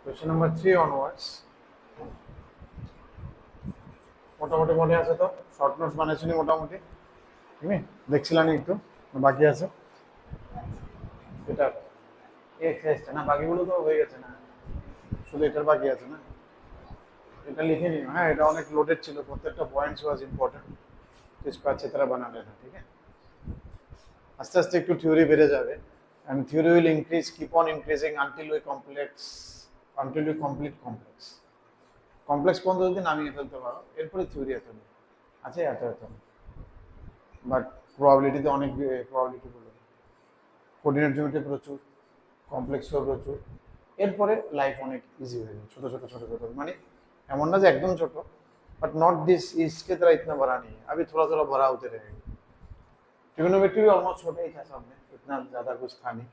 Question number 3 onwards. মোটামুটি মনে আছে তো? শর্ট নোটস বানাইছিনি মোটামুটি? ঠিক আছে, দেখছিলাম একটু বাকি আছে এটা এই এক্সারসাইজটা না, বাকিগুলো তো হয়ে গেছে না, শুধু এটার বাকি আছে না। এটা লিখে নিও। হ্যাঁ, এটা অনেক লোডেড ছিল, প্রত্যেকটা পয়েন্টস ওয়াজ ইম্পর্টেন্ট। इसको अच्छी तरह बना लेना, ठीक है। আস্তে আস্তে একটু থিওরি বেড়ে যাবে, and theory will increase, keep on increasing until we complete complex. Complex পর্যন্ত যদি নামিয়ে ফেলতে পারো, এরপরে থিওরি এত নেই, আছে এত বাট প্রবাবিলিটিতে অনেক প্রবাবিলিটি বলে, কোঅর্ডিনেট জিওমেট্রি প্রচুর, কমপ্লেক্সও প্রচুর, এরপরে লাইফ অনেক ইজি হয়ে যাবে। ছোট ছোট ছোট ছোট মানে এমন না যে একদম ছোট, बट नॉट दिस इसके तरह इतना बड़ा नहीं है, अभी थोड़ा थोड़ा बड़ा होते रहेगा। ट्रिग्नोमेट्री भी ऑलमोस्ट छोटा ही था सब में, इतना ज्यादा कुछ था नहीं,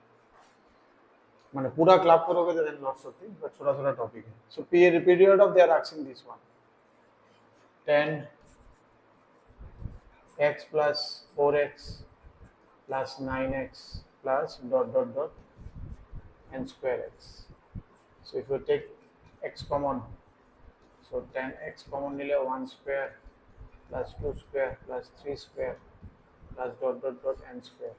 मैंने पूरा क्लब करोगे तो then lots of things, but छोटा छोटा टॉपिक है। So period of they are asking this one 10x plus 4x plus 9x plus dot dot dot n square x. So if you take x common, so 10x common nile 1 square plus 2 square plus 3 square plus dot dot dot n square,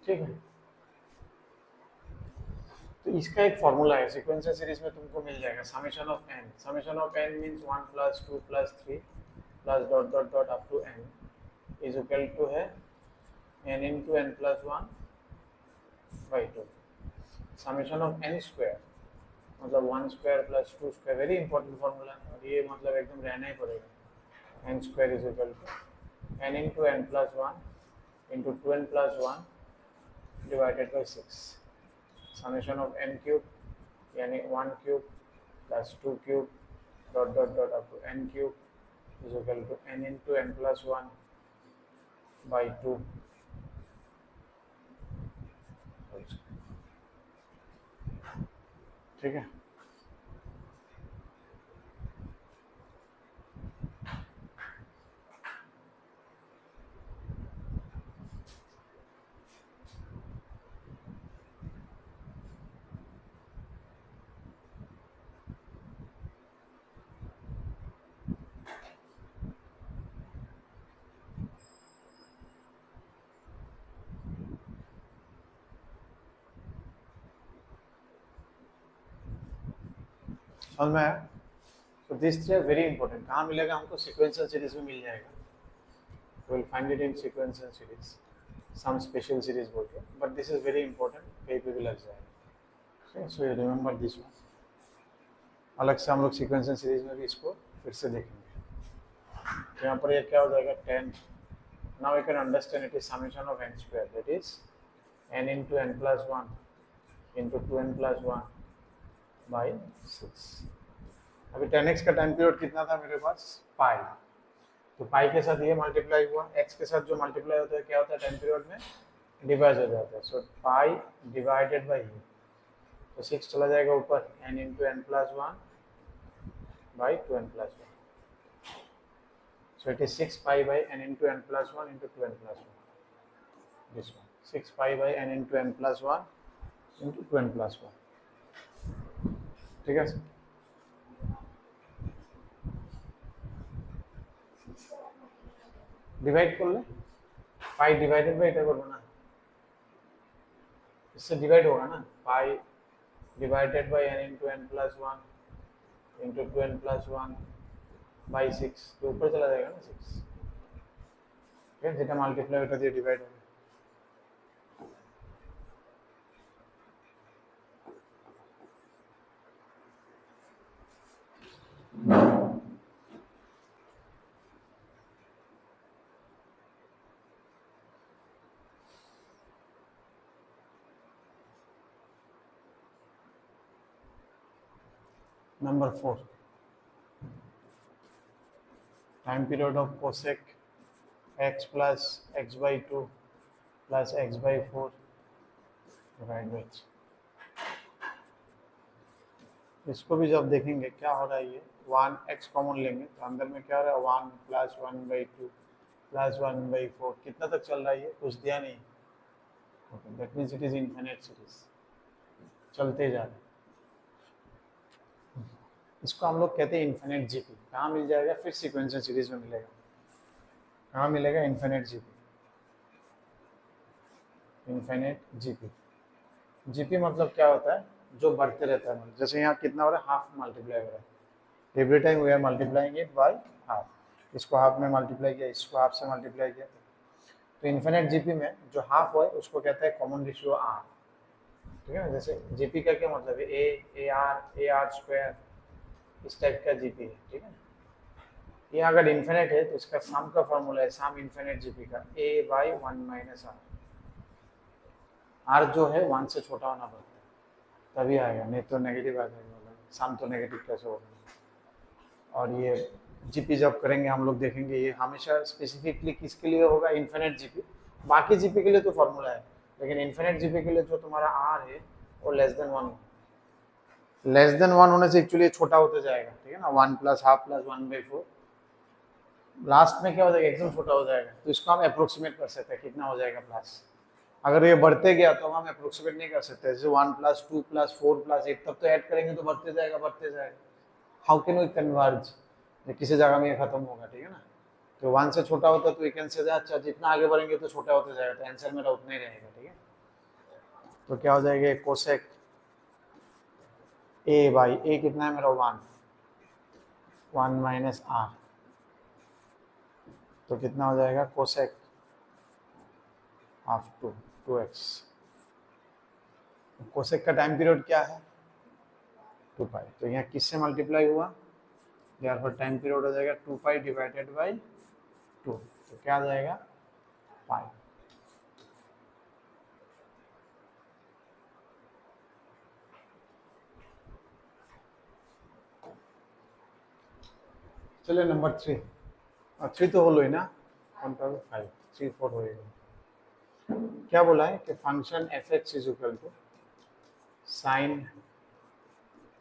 ठीक है। तो इसका एक formula है, sequential series में तुमको मिल जाएगा, summation of n means 1 plus 2 plus 3 plus dot dot dot up to n is equal to है n into n plus 1 by 2। Summation of n square मतलब 1 square plus 2 square, very important formula है, और ये मतलब एकदम रहना ही पड़ेगा। n square is equal to n into n plus 1 into 2n plus 1 divided by 6। Summation of n cube यानी 1 cube plus 2 cube dot dot dot up to n cube is equal to n into n plus 1 by 2। ठीक है। समझ में आया? तो this three are very important. कहाँ मिलेगा हमको? सीक्वेंशियल सीरीज में मिल जाएगा, will find it in sequential series, some special series बोल के, but this is very important, कहीं पे भी लग जाएगा। So you remember this one. अलग से हम लोग सीक्वेंशियल सीरीज में भी इसको फिर से देखेंगे। यहाँ पर ये क्या हो जाएगा 10, now you can understand it is summation of n square, that is n into n plus 1 into 2n plus 1 by 6। अभी 10x का टाइम पीरियड कितना था मेरे पास? पाई। तो पाई के साथ ये मल्टीप्लाई हुआ, x के साथ जो मल्टीप्लाई होता है क्या होता है टाइम पीरियड में? डिवाइड हो जाता है। सो पाई डिवाइडेड बाई ये, तो 6 चला जाएगा ऊपर, n into n plus 1 by 2n plus 1। So it is 6 pi by n into n plus 1 into 2n plus 1, this one 6 pi by n into n plus 1 into 2n plus 1, ठीक है। Divide করলে পাই ডিवाइडेड by এটা করব না, इससे divide होगा ना, पाई divided by n into n plus 1 into 2n plus 1 by 6, तो ऊपर चला जाएगा ना 6, ठीक है, যেটা মাল্টিপ্লাই ওটা দিয়ে ডিভাইড হবে। Number 4, time period of cosec x plus x by 2 plus x by 4 divided by 3। इसको भी जब देखेंगे क्या हो रहा है, ये 1x कॉमन लेंगे तो अंदर में क्या हो रहा है 1 plus 1 by 2 plus 1 by 4, कितना तक चल रहा है ये? कुछ दिया नहीं, that means it is infinite series, चलते जा रहे हैं। इसको हम लोग कहते हैं इन्फिनिट जीपी। कहाँ मिल जाएगा फिर सीक्वेंशियल सीरीज में मिलेगा, कहाँ मिलेगा, infinite GP, infinite GP. GP मतलब क्या होता है, जो बढ़ते रहता है, जैसे यहाँ कितना हो रहा है, हाफ मल्टीप्लाई हो रहा है, every time we are multiplying it by half, इसको हाफ में मल्टीप्लाई किया, इसको हाफ से मल्टीप्लाई किया, तो इन्फिनिट जीपी में जो हाफ है उसको कहते हैं कॉमन रेशियो आर, ठीक है ना। जैसे जीपी का क्या मतलब है, ए आर स्क्वायर, इस टाइप का जीपी है, ठीक है। ये अगर इन्फिनिट है तो इसका सम का फॉर्मूला है सम इन्फिनिट जीपी का ए बाई 1 माइनस आर, आर जो है 1 से छोटा होना पड़ता है तभी आएगा, नहीं तो नेगेटिव आ जाएगा, सम तो नेगेटिव कैसे होगा। और ये जीपी जब करेंगे हम लोग देखेंगे, ये हमेशा स्पेसिफिकली किसके लिए होगा, इन्फिनिट जीपी। बाकी जीपी के लिए तो फॉर्मूला है, लेकिन इन्फिनिट जीपी के लिए जो तुम्हारा आर है वो लेस देन 1 होने से एक्चुअली छोटा होता जाएगा, ठीक है ना, 1 प्लस हाफ प्लस 1/4, लास्ट में क्या हो जाएगा, एकदम छोटा हो जाएगा। तो इसको हम अप्रोक्सीमेट कर सकते हैं कितना हो जाएगा प्लस, अगर ये बढ़ते गया तो हम अप्रोक्सीमेट नहीं कर सकते, जैसे 1 प्लस 2 प्लस 4 प्लस 8, तब तो ऐड करेंगे तो बढ़ते जाएगा बढ़ते जाएगा। हाउ कैन वी कन्वर्ज, किसी जगह में ये खत्म होगा, ठीक है ना। तो 1 से छोटा होता है तो वी कैन से अच्छा जितना आगे बढ़ेंगे तो छोटा होते जाएगा, तो आंसर मेरा उतना ही रहेगा, ठीक है। तो क्या हो जाएगा, कोसेक ए बाई ए कितना है मेरा 1 माइनस आर, तो कितना हो जाएगा कोसेक ऑफ 2x। कोसेक का टाइम पीरियड क्या है 2 पाई, तो यहाँ किससे मल्टीप्लाई हुआ, यार पर टाइम पीरियड हो जाएगा 2 पाई डिवाइडेड बाई 2, तो क्या आ जाएगा पाई। चलिए नंबर 3 तो होलो ही ना, 1/5 3 4 होएगा। क्या बोला है कि function f x is equal to sine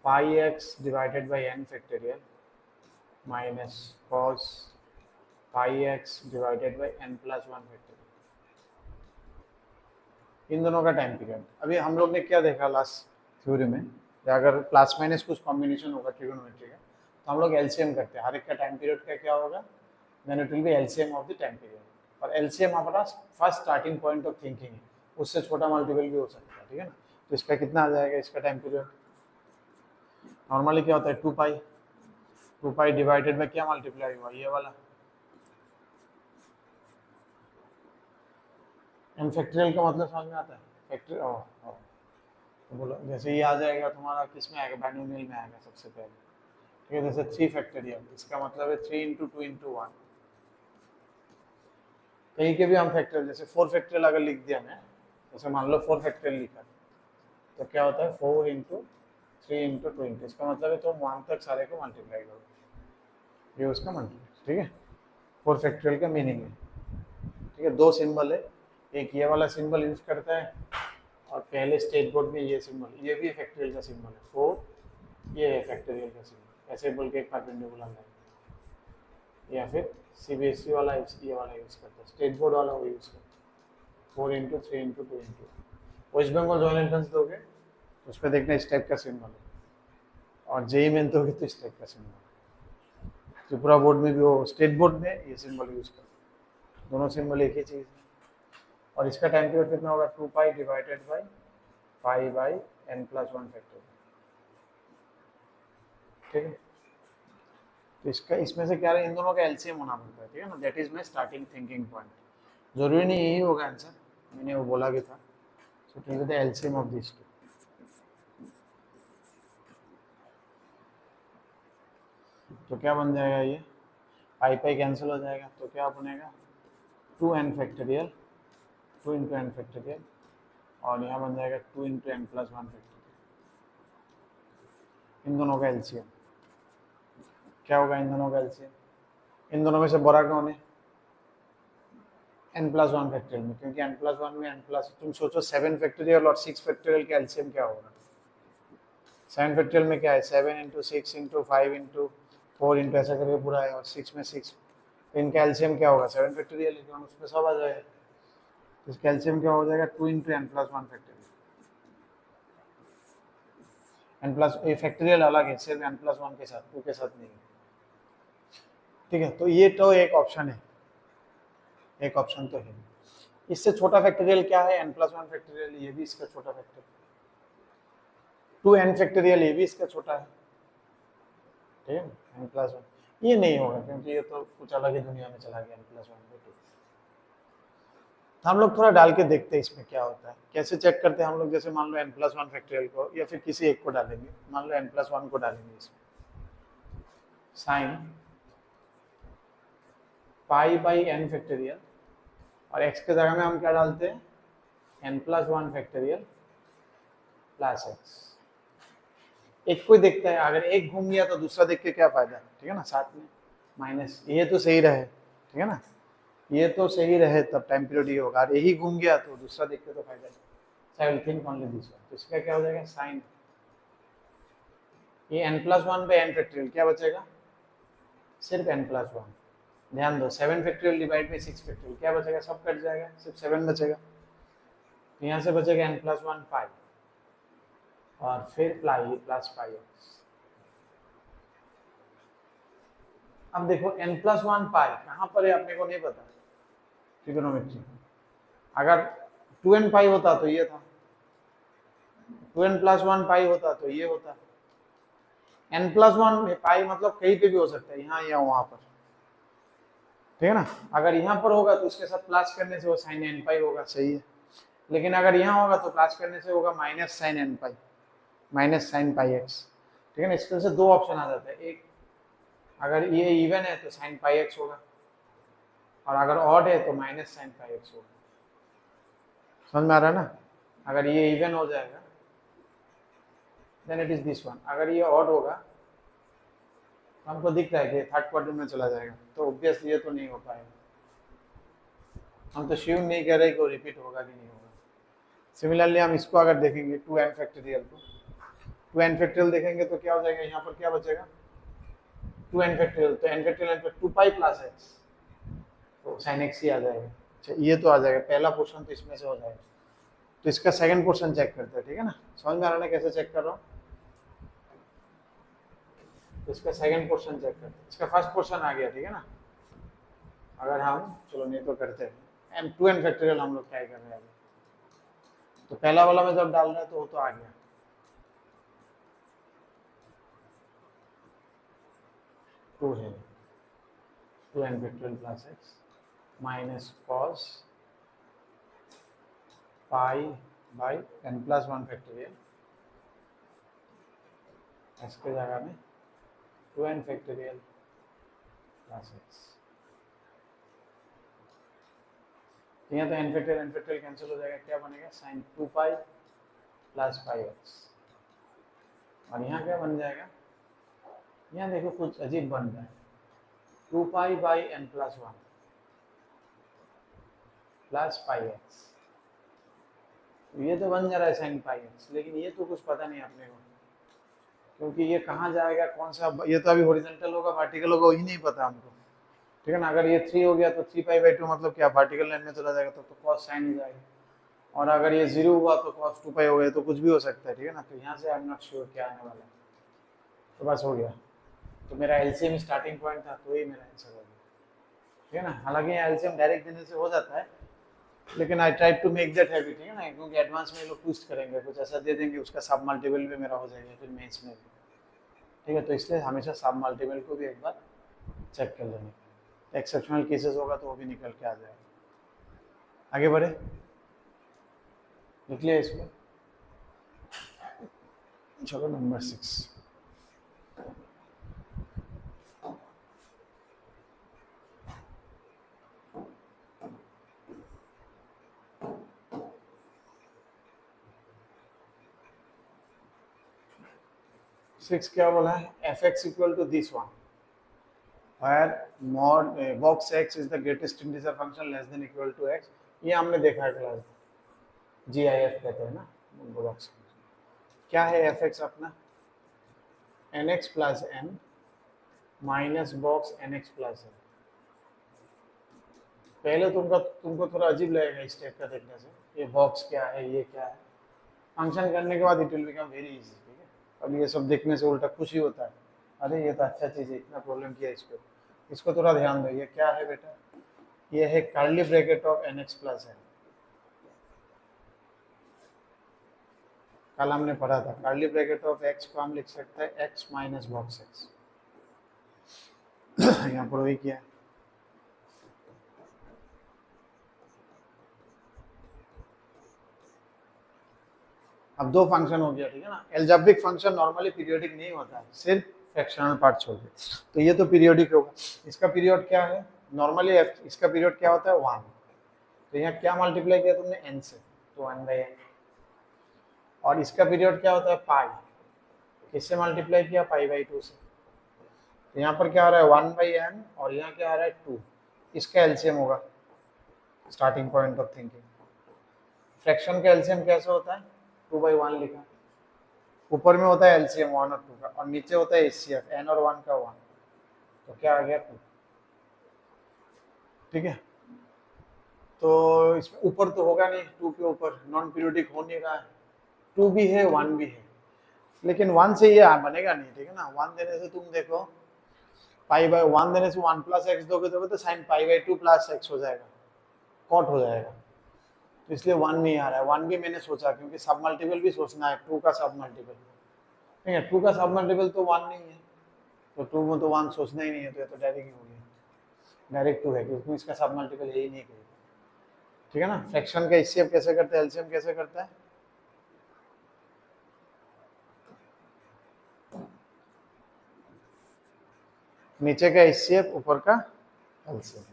pi x divided by n factorial minus cos pi x divided by n plus 1 factorial. इन दोनों का टाइम पीरियड अभी हम लोग ने क्या देखा लास्ट थ्योरी में, या अगर प्लस माइनस कुछ कॉम्बिनेशन होगा ट्रिगोनोमेट्री का तो हम लोग एलसीएम करते हैं, हर एक का टाइम पीरियड का क्या होगा, then it will be LCM of the time period, और एलसीएम हमारा first starting point of thinking है, उससे छोटा मल्टीपल भी हो सकता है, ठीक है ना। तो इसका कितना आ जाएगा, इसका टाइम पीरियड नॉर्मली क्या होता है 2 पाई डिवाइडेड बाय क्या मल्टीप्लाई हुआ, ये वाला एन फैक्टोरियल का मतलब समझ में आता है, फैक्टोरियल तो बोलो जैसे ये आ जाएगा तुम्हारा किस में आएगा, बाइनोमियल में आएगा सबसे पहले, ठीक है। जैसे 3 फैक्टोरियल, इसका मतलब है 3 इंटू 2 इंटू 1, कहीं के भी हम फैक्टोरियल, जैसे 4 फैक्टोरियल अगर लिख दिया मैं, जैसे मान लो 4 फैक्टोरियल लिखा तो क्या होता है 4 इंटू 3 इंटू 2 इंटू, इसका मतलब है तो 1 तक सारे को मल्टीप्लाई करो, ये उसका मल्टीप्लाई, ठीक है। 4 फैक्टोरियल का मीनिंग है, ठीक है। 2 सिंबल है, एक ये वाला सिंबल यूज करता है और पहले स्टेट बोर्ड में ये सिंबल, ये भी फैक्टोरियल का सिंबल है 4, ये है फैक्टोरियल का सिंबल, ऐसे बोल के एक परपेंडिकुलर लाइन, या फिर सीबीएसई वाला ये वाला यूज करता है, स्टेट बोर्ड वाला वो यूज करता है 4 into 3 into 2 into. West Bengal joint entrance दोगे तो उस पर देखना इस टाइप का सिंबल है, और जेई मेन दोगे तो इस टाइप का सिंबल। त्रिपुरा बोर्ड में भी वो स्टेट बोर्ड में ये सिंबल यूज करते हैं, दोनों सिंबल एक ही चीज़ है। और इसका टाइम पीरियड कितना होगा 2 pi divided by 5 by n plus 1 factorial, ठीक है। तो इसका इसमें से क्या है, इन दोनों का एलसीएम होना पड़ता है, ठीक है ना, that is my starting thinking point. जरूरी नहीं यही होगा आंसर, मैंने वो बोला भी था, so it will be the LCM of this two. तो क्या बन जाएगा, ये पाई पाई कैंसिल हो जाएगा, तो क्या बनेगा 2n factorial 2 into N factorial, और यहाँ बन जाएगा 2 इंटू एन प्लस 1 फैक्टोरियल। इन दोनों का एलसीएम क्या होगा, इन दोनों का एलसीएम, इन दोनों में से बड़ा कौन है, n प्लस 1 फैक्टोरियल में, क्योंकि n प्लस 1 में n प्लस, तुम सोचो 7 फैक्टोरियल और 6 फैक्टोरियल का एलसीएम क्या होगा, 7 फैक्टोरियल में क्या है 7 इंटू 6 इंटू 5 इंटू 4 इंटू ऐसा करके पूरा है, और 6 में 6, तो इनका एलसीएम क्या होगा 7 फैक्टोरियल, उसमें सब आ जाएगा, तो इसका एलसीएम क्या हो जाएगा 2 into n plus 1 factorial. n plus ये फैक्टोरियल अलग है, सिर्फ n+1 के साथ, 2 के साथ नहीं है। ठीक है, तो ये तो एक ऑप्शन है, एक ऑप्शन तो है। इससे छोटा फैक्टोरियल क्या है, n+1 फैक्टोरियल, ये भी इसका छोटा फैक्टोरियल। 2n फैक्टोरियल, ये भी इसका छोटा है। ठीक है, n+1 ये नहीं होगा क्योंकि ये तो कुछ अलग ही दुनिया में चला गया n+1 पे। तो हम लोग थोड़ा डाल के देखते हैं इसमें क्या होता है, कैसे चेक करते हैं हम लोग। जैसे मान लो n+1 फैक्टोरियल को या फिर किसी एक को डालेंगे, मान लो n+1 को डालेंगे इसमें, साइन π/n फैक्टोरियल, और x के जगह में हम क्या डालते हैं, n+1 फैक्टोरियल प्लस x। एक कोई देखता है, अगर एक घूम गया तो दूसरा देख के क्या फायदा, ठीक है ना, साथ में माइनस, ये तो सही रहे, ठीक है ना, ये तो सही रहे तब टाइम पीरियड ये होगा, और यही घूम गया तो दूसरा देख के तो फायदा नहीं। So I will think only this one। तो इसका क्या हो जाएगा, साइन ये n+1 पे n फैक्टोरियल क्या बचेगा, सिर्फ n+1। ध्यान दो 7 फैक्टोरियल डिवाइड बाई 6 फैक्टोरियल क्या बचेगा, सब कट जाएगा, सिर्फ 7 बचेगा। तो यहाँ से बचेगा n+1 पाई और फिर प्लस पाई x। अब देखो n+1 पाई कहाँ पर है अपने को नहीं पता, ट्रिगोनोमेट्री। अगर 2n पाई होता तो ये था, 2n+1 पाई होता तो ये होता। n+1 पाई मतलब कहीं पे भी हो सकता है, यहाँ या वहां पर, ठीक है ना। अगर यहाँ पर होगा तो उसके साथ प्लस करने से वो साइन n पाई होगा, सही है। लेकिन अगर यहाँ होगा तो प्लस करने से होगा माइनस साइन n पाई, माइनस साइन पाई x, ठीक है ना। इस तरह से दो ऑप्शन आ जाता है, एक अगर ये इवन है तो साइन पाई x होगा, और अगर ऑड है तो माइनस साइन पाई x होगा। समझ में आ रहा है ना। अगर ये इवन हो जाएगा then it is this one, अगर ये ऑड होगा तो हमको दिख रहा है कि थर्ड क्वाड्रेंट में चला जाएगा, तो ऑब्वियसली ये तो नहीं हो पाएगा। हम तो श्योर नहीं कह रहे कि वो रिपीट होगा कि नहीं होगा। सिमिलरली हम इसको अगर देखेंगे 2n फैक्टोरियल को, 2n फैक्टोरियल देखेंगे तो क्या हो जाएगा, यहाँ पर क्या बचेगा 2n फैक्टोरियल, तो n फैक्टोरियल पर 2 पाई प्लस x, तो साइन x ही आ जाएगा। अच्छा ये तो आ जाएगा, पहला पोर्शन तो इसमें से हो जाएगा। तो इसका सेकंड पोर्शन चेक करते हैं, ठीक है ना। समझ में आ रहा है कैसे चेक कर रहा हूँ, तो इसका सेकंड पोर्शन चेक करते हैं। इसका फर्स्ट पोर्शन आ गया, ठीक है ना। अगर हम चलो नहीं तो करते हैं 2n फैक्टोरियल, हम लोग ट्राई कर रहे हैं अभी। तो पहला वाला में जब डाल रहे हैं तो वो तो आ गया, टू है 2n factorial plus x minus cos pi by n+1 factorial, इसके जगह में 2n फैक्टोरियल प्लस x। यहाँ तो n फैक्टोरियल कैंसिल हो जाएगा, क्या बनेगा sine 2 pi plus pi x, और यहाँ क्या बन जाएगा, यहाँ देखो कुछ अजीब बन रहा है, 2 pi by n+1 plus pi x। ये तो बन जा रहा है साइन पाई x, लेकिन ये तो कुछ पता नहीं अपने को, क्योंकि ये कहाँ जाएगा, कौन सा, ये तो अभी हॉरिजॉन्टल होगा वर्टिकल होगा वही नहीं पता हमको, ठीक है ना। अगर ये 3 हो गया तो 3π/2 मतलब क्या, वर्टिकल लाइन में चला जाएगा तो कॉस साइन हो जाएगा, और अगर ये 0 हुआ तो कॉस 2 पाई हो गया, तो कुछ भी हो सकता है, ठीक है ना। तो यहाँ से आई एम नॉट श्योर क्या आने वाला है, तो बस हो गया। तो मेरा एलसीएम स्टार्टिंग पॉइंट था, तो ये मेरा आंसर हो गया, ठीक है ना। हालांकि एलसीएम डायरेक्ट देने से हो जाता है, लेकिन I try to make that habit, ठीक है ना, क्योंकि एडवांस में लोग ट्विस्ट करेंगे, कुछ ऐसा दे देंगे उसका सब मल्टीपल भी मेरा हो जाएगा फिर मेंस में, ठीक है। तो इसलिए हमेशा सब मल्टीपल को भी एक बार चेक कर लेंगे, एक्सेप्शनल केसेस होगा तो वो भी निकल के आ जाएगा। आगे बढ़े, लिख लिया इसको, चलो नंबर 6। सिक्स क्या बोला है, f(x) equal to this one, where mod box x is the greatest integer function less than equal to x। ये हमने देखा है क्लास, GIF कहते हैं ना बॉक्स। क्या है f(x) अपना, nx plus n minus box nx plus n। पहले तुमको थोड़ा अजीब लगेगा इस टाइप का देखने से, ये बॉक्स क्या है, ये क्या है। फंक्शन करने के बाद it will become very easy, ठीक है। अब ये सब देखने से उल्टा खुशी होता है, अरे ये तो अच्छा चीज़ है, इतना प्रॉब्लम किया इसको। इसको थोड़ा ध्यान दो, ये क्या है बेटा, ये है curly bracket of nx plus n। कल हमने पढ़ा था कर्ली ब्रैकेट ऑफ x को हम लिख सकते हैं x माइनस बॉक्स x। यहाँ पर वही किया है। अब दो फंक्शन हो गया, ठीक है ना। एल्जेब्रिक फंक्शन नॉर्मली पीरियोडिक नहीं होता है, सिर्फ फ्रैक्शनल पार्ट छोड़ के, तो ये तो पीरियोडिक होगा। इसका पीरियड क्या है नॉर्मली, इसका पीरियड क्या होता है 1। तो यहाँ क्या मल्टीप्लाई किया तुमने n से, तो 1/n। और इसका पीरियड क्या होता है पाई, किससे मल्टीप्लाई किया, पाई/2 से। तो यहाँ पर क्या आ रहा है 1/n और यहाँ क्या आ रहा है 2। इसका एलसीएम होगा, starting point of thinking. Fraction का एलसीएम कैसे होता है, 2/1 लिखा, ऊपर में होता है एलसीएम 1 और 2 का, और नीचे होता है एचसीएफ n और 1 का 1, तो क्या आ गया 2। ठीक है, तो इसमें ऊपर तो होगा नहीं, 2 के ऊपर नॉन पीरियोडिक हो नहीं रहा है, 2 भी है 1 भी है, लेकिन 1 से ये बनेगा नहीं, ठीक है ना। 1 देने से तुम देखो पाई/1 देने से 1 प्लस एक्स दोगे तो साइन पाई/2 प्लस एक्स हो जाएगा, कॉट हो जाएगा, तो इसलिए 1 नहीं आ रहा है। 1 भी मैंने सोचा क्योंकि सब मल्टीपल भी सोचना है, 2 का सब मल्टीपल, ठीक है, 2 का सब मल्टीपल तो 1 नहीं है, तो 2 में तो 1 सोचना ही नहीं है, तो ये तो डायरेक्ट ही हो गया, डायरेक्ट 2 है क्योंकि इसका सब मल्टीपल यही नहीं करेगा, ठीक है ना। फ्रैक्शन का एचसीएफ कैसे करते हैं, एलसीएम कैसे करता है, नीचे का एचसीएफ ऊपर का एलसीएम।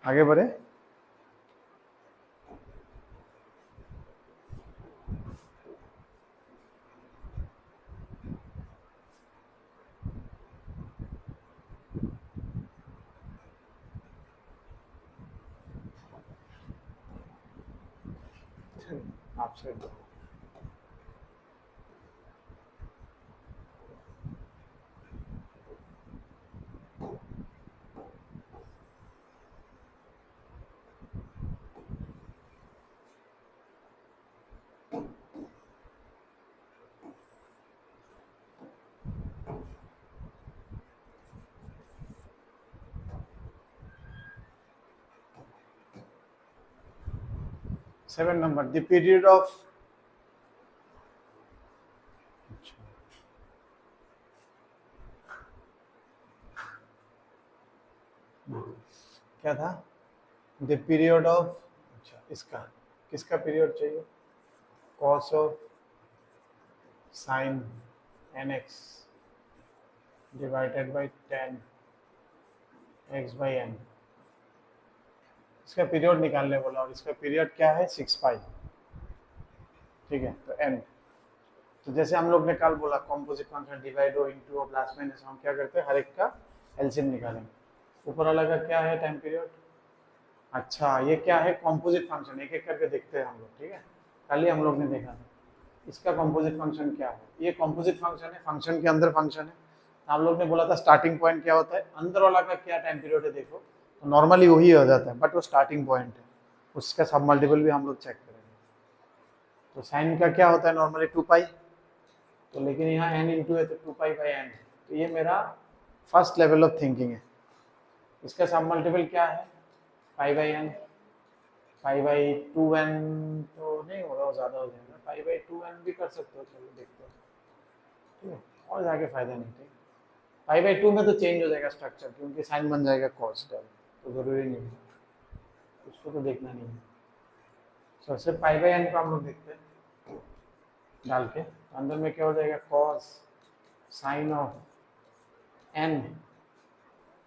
आगे बढ़े, आपसे 7 नंबर, द पीरियड ऑफ, क्या था, द पीरियड ऑफ, अच्छा इसका किसका पीरियड चाहिए, cos of sine nx divided by tan x/n, इसका पीरियड निकालने बोला, और इसका पीरियड क्या है 6 पाई, ठीक है। तो n, तो जैसे हम लोग ने कल बोला कॉम्पोजिट फंक्शन डिवाइड हो इनटू और प्लस माइनस, हम क्या करते हैं हर एक का एलसीएम निकालेंगे। ऊपर वाला का क्या है टाइम पीरियड, अच्छा ये क्या है कॉम्पोजिट फंक्शन, एक एक करके देखते हैं हम लोग, ठीक है। कल ही हम लोग ने देखा था इसका कॉम्पोजिट फंक्शन क्या है, ये कॉम्पोजिट फंक्शन है, फंक्शन के अंदर फंक्शन है। हम लोग ने बोला था स्टार्टिंग पॉइंट क्या होता है, अंदर वाला का क्या टाइम पीरियड है देखो, तो नॉर्मली वही हो जाता है, बट वो स्टार्टिंग पॉइंट है, उसका सब मल्टीपल भी हम लोग चेक करेंगे। तो साइन का क्या होता है नॉर्मली 2 पाई, तो लेकिन यहाँ n इंटू है तो 2 पाई/n, तो ये मेरा फर्स्ट लेवल ऑफ थिंकिंग है। इसका सब मल्टीपल क्या है पाई/n, पाई/2n तो नहीं होगा, वो ज़्यादा हो जाएगा, पाई/2n भी कर सकते हो, चलो देखते हैं, ठीक है, और जाके फायदा नहीं, ठीक है। पाई/2 में तो चेंज हो जाएगा स्ट्रक्चर, क्योंकि साइन बन जाएगा कॉस टर्म, तो जरूरी नहीं है, उसको तो देखना नहीं है। तो सिर्फ पाई/n को हम लोग देखते हैं डाल के, अंदर में क्या हो जाएगा कॉस साइन ऑफ n,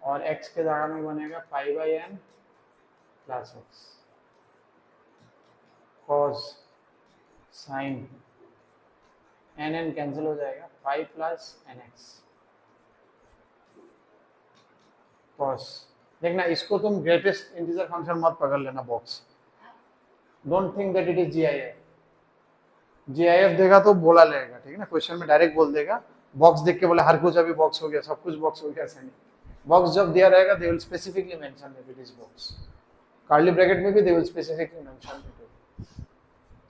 और x के जगह में बनेगा pi plus x, cos sine n cancel हो जाएगा, पाई प्लस nx कॉस। देखना इसको तुम ग्रेटेस्ट इंटीजर फंक्शन मत पकड़ लेना box, don't think that it is GIF, GIF देगा तो बोला लेगा, ठीक है ना, क्वेश्चन में डायरेक्ट बोल देगा बॉक्स देख के बोले हर कुछ अभी बॉक्स हो गया, सब कुछ बॉक्स हो गया, ऐसा नहीं। बॉक्स जब दिया रहेगा they will specifically mention that it is box. Curly bracket में भी they will specifically mention it.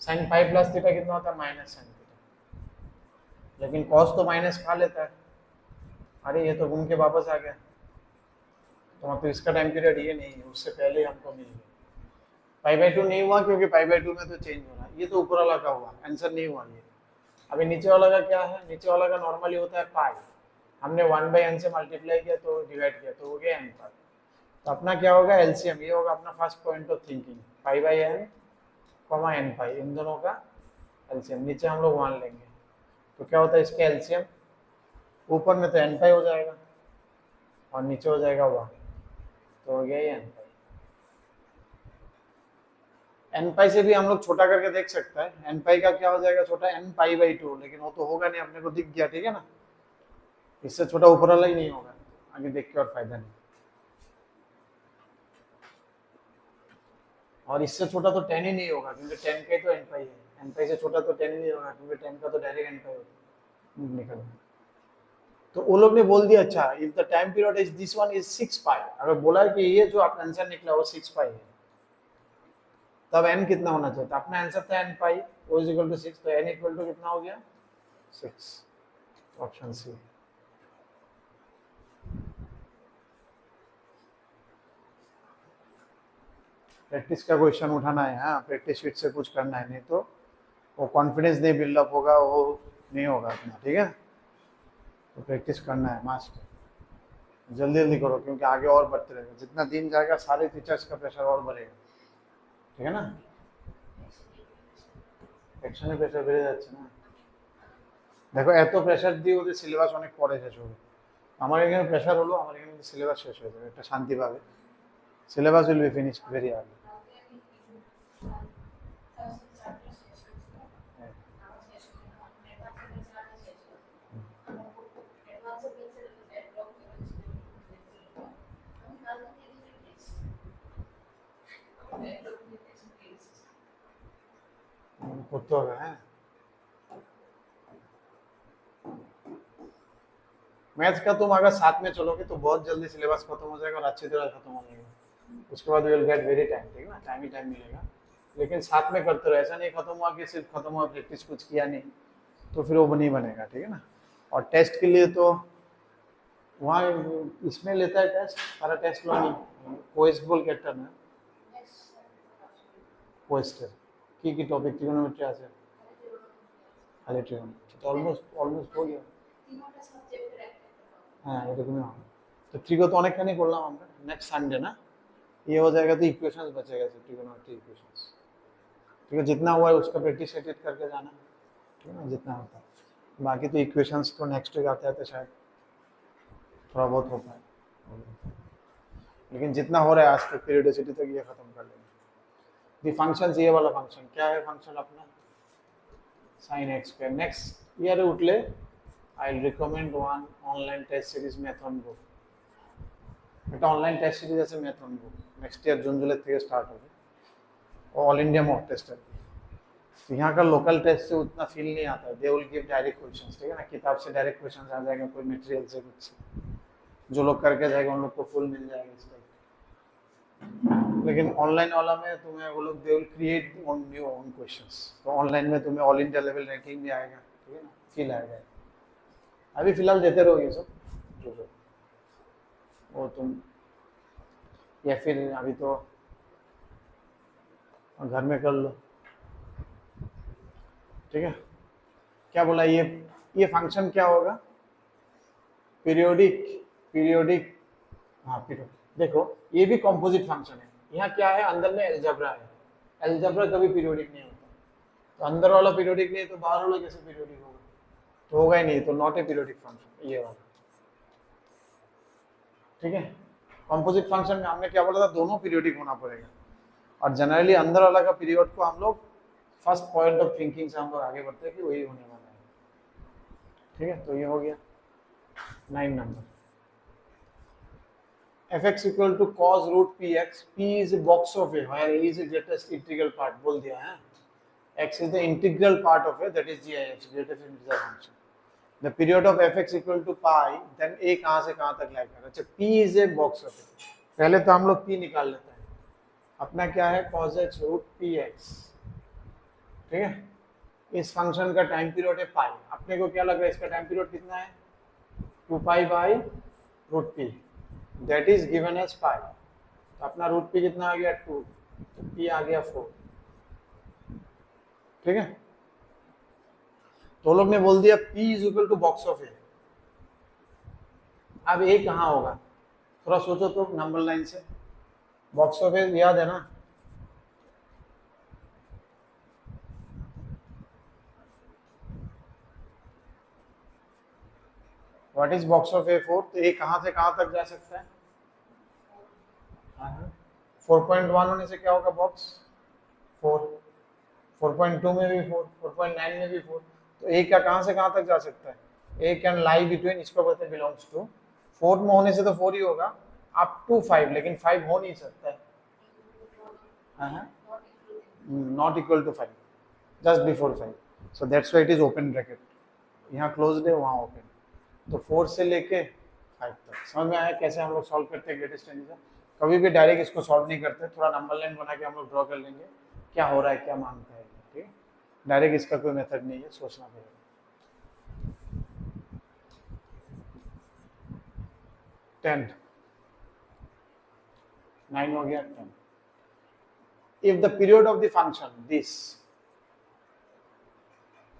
sin pi plus theta कितना होता है? Minus sin theta. लेकिन cos तो माइनस खा लेता है। अरे ये तो घूम के वापस आ गया, तो मतलब इसका टाइम पीरियड ये नहीं है, उससे पहले ही हमको मिल गया। पाई बाई 2 नहीं हुआ क्योंकि पाई बाई 2 में तो चेंज हो रहा है, ये तो ऊपर वाला का हुआ, आंसर नहीं हुआ ये। अभी नीचे वाला का क्या है? नीचे वाला का नॉर्मली होता है पाई, हमने 1/n से मल्टीप्लाई किया तो डिवाइड किया तो हो गया n पाई। तो अपना क्या होगा? एलसीएम ये होगा अपना first point of thinking, pi by n comma n पाई, इन दोनों का एलसीएम। नीचे हम लोग 1 लेंगे तो क्या होता है इसका एलसीएम? ऊपर में तो n पाई हो जाएगा और नीचे हो जाएगा 1, तो हो गया ये n पाई। n पाई से भी हम लोग छोटा करके देख सकते हैं, n पाई का क्या हो जाएगा छोटा? n पाई बाई 2, लेकिन वो तो होगा नहीं, अपने को दिख गया, ठीक है ना। इससे छोटा ऊपर वाला ही नहीं होगा, आगे देख के और फायदा नहीं। और इससे छोटा तो 10 ही नहीं होगा क्योंकि 10 का ही तो n पाई है, n पाई से छोटा तो 10 ही नहीं होगा क्योंकि 10 का तो डायरेक्ट n पाई होता है। निकल, तो वो लोग ने बोल दिया अच्छा if the time period is this one is 6 पाई, अगर बोला है कि ये जो आपका आंसर निकला वो 6 पाई है, तब n कितना होना चाहिए? तो अपना आंसर था n pi, o is equal to 6, तो n इक्वल टू कितना हो गया? 6, ऑप्शन सी। प्रैक्टिस का क्वेश्चन उठाना है, हाँ प्रैक्टिस शीट से कुछ करना है, नहीं तो वो कॉन्फिडेंस नहीं बिल्डअप होगा, वो नहीं होगा अपना, ठीक है। तो प्रैक्टिस करना है मास्ट, जल्दी जल्दी करो क्योंकि आगे और बढ़ते रहेगा, जितना दिन जाएगा सारे टीचर्स का प्रेशर और बढ़ेगा, ठीक है ना। एक्शने प्रेशर বেড়ে যাচ্ছে না, দেখো এত প্রেশার দিয়ে ওদের সিলেবাস অনেক পরে শেষ হবে, আমার এখানে প্রেশার হলো, আমার এখানে সিলেবাস শেষ হয়ে যাবে, একটা শান্তি পাবে, syllabus will be finished very early. করতে হবে, হ্যাঁ। मैथ्स का तुम अगर साथ में चलोगे तो बहुत जल्दी सिलेबस खत्म हो जाएगा और अच्छी तरह खत्म हो जाएगा, उसके बाद विल गेट वेरी टाइम, ठीक है ना, टाइम ही टाइम मिलेगा, लेकिन साथ में करते रहो, ऐसा नहीं खत्म हुआ कि सिर्फ खत्म हुआ प्रैक्टिस कुछ किया नहीं, तो फिर वो नहीं बनेगा, ठीक है ना। और टेस्ट के लिए तो वहाँ इसमें लेता है टेस्ट, सारा टेस्ट लो नहीं, कोएस्ट बोल के टर्न है, कोएस्टर की टॉपिक ट्रिगोनोमेट्री আছে, খালি ट्रिगोनोमेट्री तो অলমোস্ট हो गया, হ্যাঁ এরকমই হবে। তো ট্রিগো তো অনেকখানি করলাম আমরা, नेक्स्ट संडे ना ये हो जाएगा तो इक्वेशंस बचेगा, सिर्फ ट्रिगोनोमेट्री इक्वेशंस, ठीक है। जितना हुआ है उसका प्रैक्टिस सेट करके जाना, ठीक है ना, जितना होता है, बाकी तो इक्वेशंस तो नेक्स्ट वीक आते आते शायद थोड़ा बहुत हो पाए, लेकिन जितना हो रहा है आज तक पीरियोडिसिटी तक ये खत्म कर लेंगे। दी फंक्शन ये वाला फंक्शन क्या है? फंक्शन अपना sin x square. Next year उठले I will recommend one online test series मैथन बुक, এটা অনলাइन टेस्ट सीरीज আছে मैथन book, next year June July থেকে स्टार्ट होगा, और ऑल इंडिया मॉक टेस्ट है, तो यहाँ का लोकल टेस्ट से उतना फील नहीं आता है, they will give direct questions, ठीक है ना, किताब से डायरेक्ट क्वेश्चंस आ जाएगा, कोई मटेरियल से कुछ, जो लोग करके जाएगा उन लोग को फुल मिल जाएगा इस टाइप। लेकिन ऑनलाइन वाला में तुम्हें वो लोग they will create on new own questions, तो ऑनलाइन में तुम्हें ऑल इंडिया लेवल रैंकिंग भी आएगा, ठीक है ना, फील आएगा। अभी फिलहाल देते रहो ये सब जो वो तुम, या फिर अभी तो घर में कर लो, ठीक है। क्या बोला ये फंक्शन क्या होगा? पीरियोडिक, हाँ पीरियोडिक। देखो ये भी कॉम्पोजिट फंक्शन है, यहाँ क्या है अंदर में एल्जेब्रा है, एल्जेब्रा कभी पीरियोडिक नहीं होता, तो अंदर वाला पीरियोडिक नहीं तो बाहर वाला कैसे पीरियोडिक होगा? तो होगा ही नहीं, तो नॉट ए पीरियोडिक फंक्शन ये वाला, ठीक है। कॉम्पोजिट फंक्शन में हमने क्या बोला था? दोनों पीरियोडिक होना पड़ेगा, और जनरली अंदर वाला का पीरियड को हम लोग फर्स्ट पॉइंट ऑफ थिंकिंग से हम लोग आगे बढ़ते हैं कि वही होने वाला है, ठीक है। तो ये हो गया 9 number. fx equal to cos root px, p is a box of a where a is the greatest integral part, बोल दिया है, x is the integral part of a, that is gif, greatest integer function, the period of f x equal to pi, then A कहाँ से कहाँ तक like करेगा। अच्छा, P is a box of A, पहले तो हम लोग पी निकाल लेते हैं। अपना क्या है, cos x root p x, ठीक है। इस फंक्शन का टाइम पीरियड है पाई, अपने को क्या लग रहा है इसका टाइम पीरियड कितना है, 2 pi by root P, that is given as pi. तो अपना रूट पी कितना आ गया 2, तो पी आ गया 4, ठीक है। तो लोग ने बोल दिया P is equal to box of A. अब ए कहाँ होगा, थोड़ा सोचो तो नंबर लाइन से। बॉक्स ऑफ ए याद है ना, what is box of A 4, तो ए कहाँ से कहाँ तक जा सकता है, 4.1 होने से क्या होगा बॉक्स 4, 4.2 में भी 4, 4.9 में भी 4, तो ए का कहाँ से कहाँ तक जा सकता है, ए कैन लाई बिटवीन, इसको बोलते हैं बिलोंग्स टू, 4 में होने से तो 4 ही होगा अप टू 5, लेकिन 5 हो नहीं सकता है, not equal to 5, just before 5, so that's why it is open bracket, यहाँ क्लोज्ड है वहाँ ओपन, तो 4 से लेके 5 तक। समझ में आया कैसे हम लोग सॉल्व करते हैं ग्रेटेस्ट टेंस। कभी भी डायरेक्ट इसको सॉल्व नहीं करते, थोड़ा नंबर लाइन बना के हम लोग ड्रॉ कर लेंगे क्या हो रहा है क्या मांगता है, ठीक है। डायरेक्ट इसका कोई मेथड नहीं है, सोचना पड़ेगा। 10 9 हो गया 10। If the period of the function this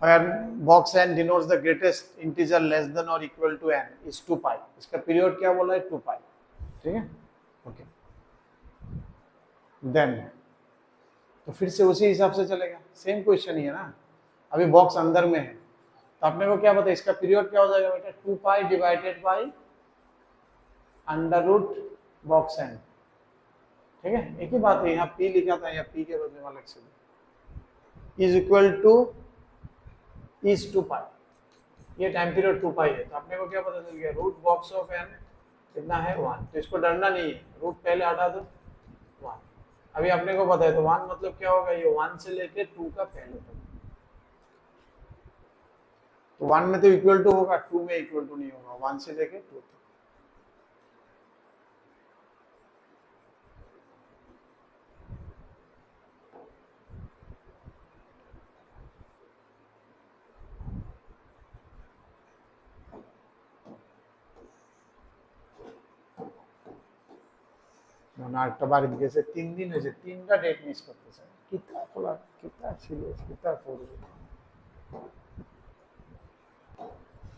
where box n denotes the greatest integer less than or equal to n is 2 pi, इसका पीरियड क्या बोला है 2 pi, ठीक है। ओके, देन तो फिर से उसी हिसाब से चलेगा, सेम क्वेश्चन ही है ना। अभी बॉक्स अंदर में है, तो अपने को क्या पता है इसका पीरियड क्या हो जाएगा बेटा, 2 pi divided by under root box n, ठीक है। एक ही बात है, यहाँ पी लिखा था, यहाँ पी के बदले वाला इज इक्वल टू इज 2 पाई, ये टाइम पीरियड 2 पाई है, तो अपने को क्या पता चल गया, रूट बॉक्स ऑफ एन कितना है 1, तो इसको डरना नहीं है, रूट पहले हटा दो 1, अभी अपने को पता है, तो 1 मतलब क्या होगा, ये 1 से लेके 2 का पहले तक, तो 1 में तो इक्वल टू होगा, 2 में इक्वल टू नहीं होगा, 1 से लेके 2 तक। একটা বাড়িতে গেছে 3 দিন হয়েছে, 3টা ডেট মিস করতেছে, কিতা খোলা কিতা ছিল কিতা করবে,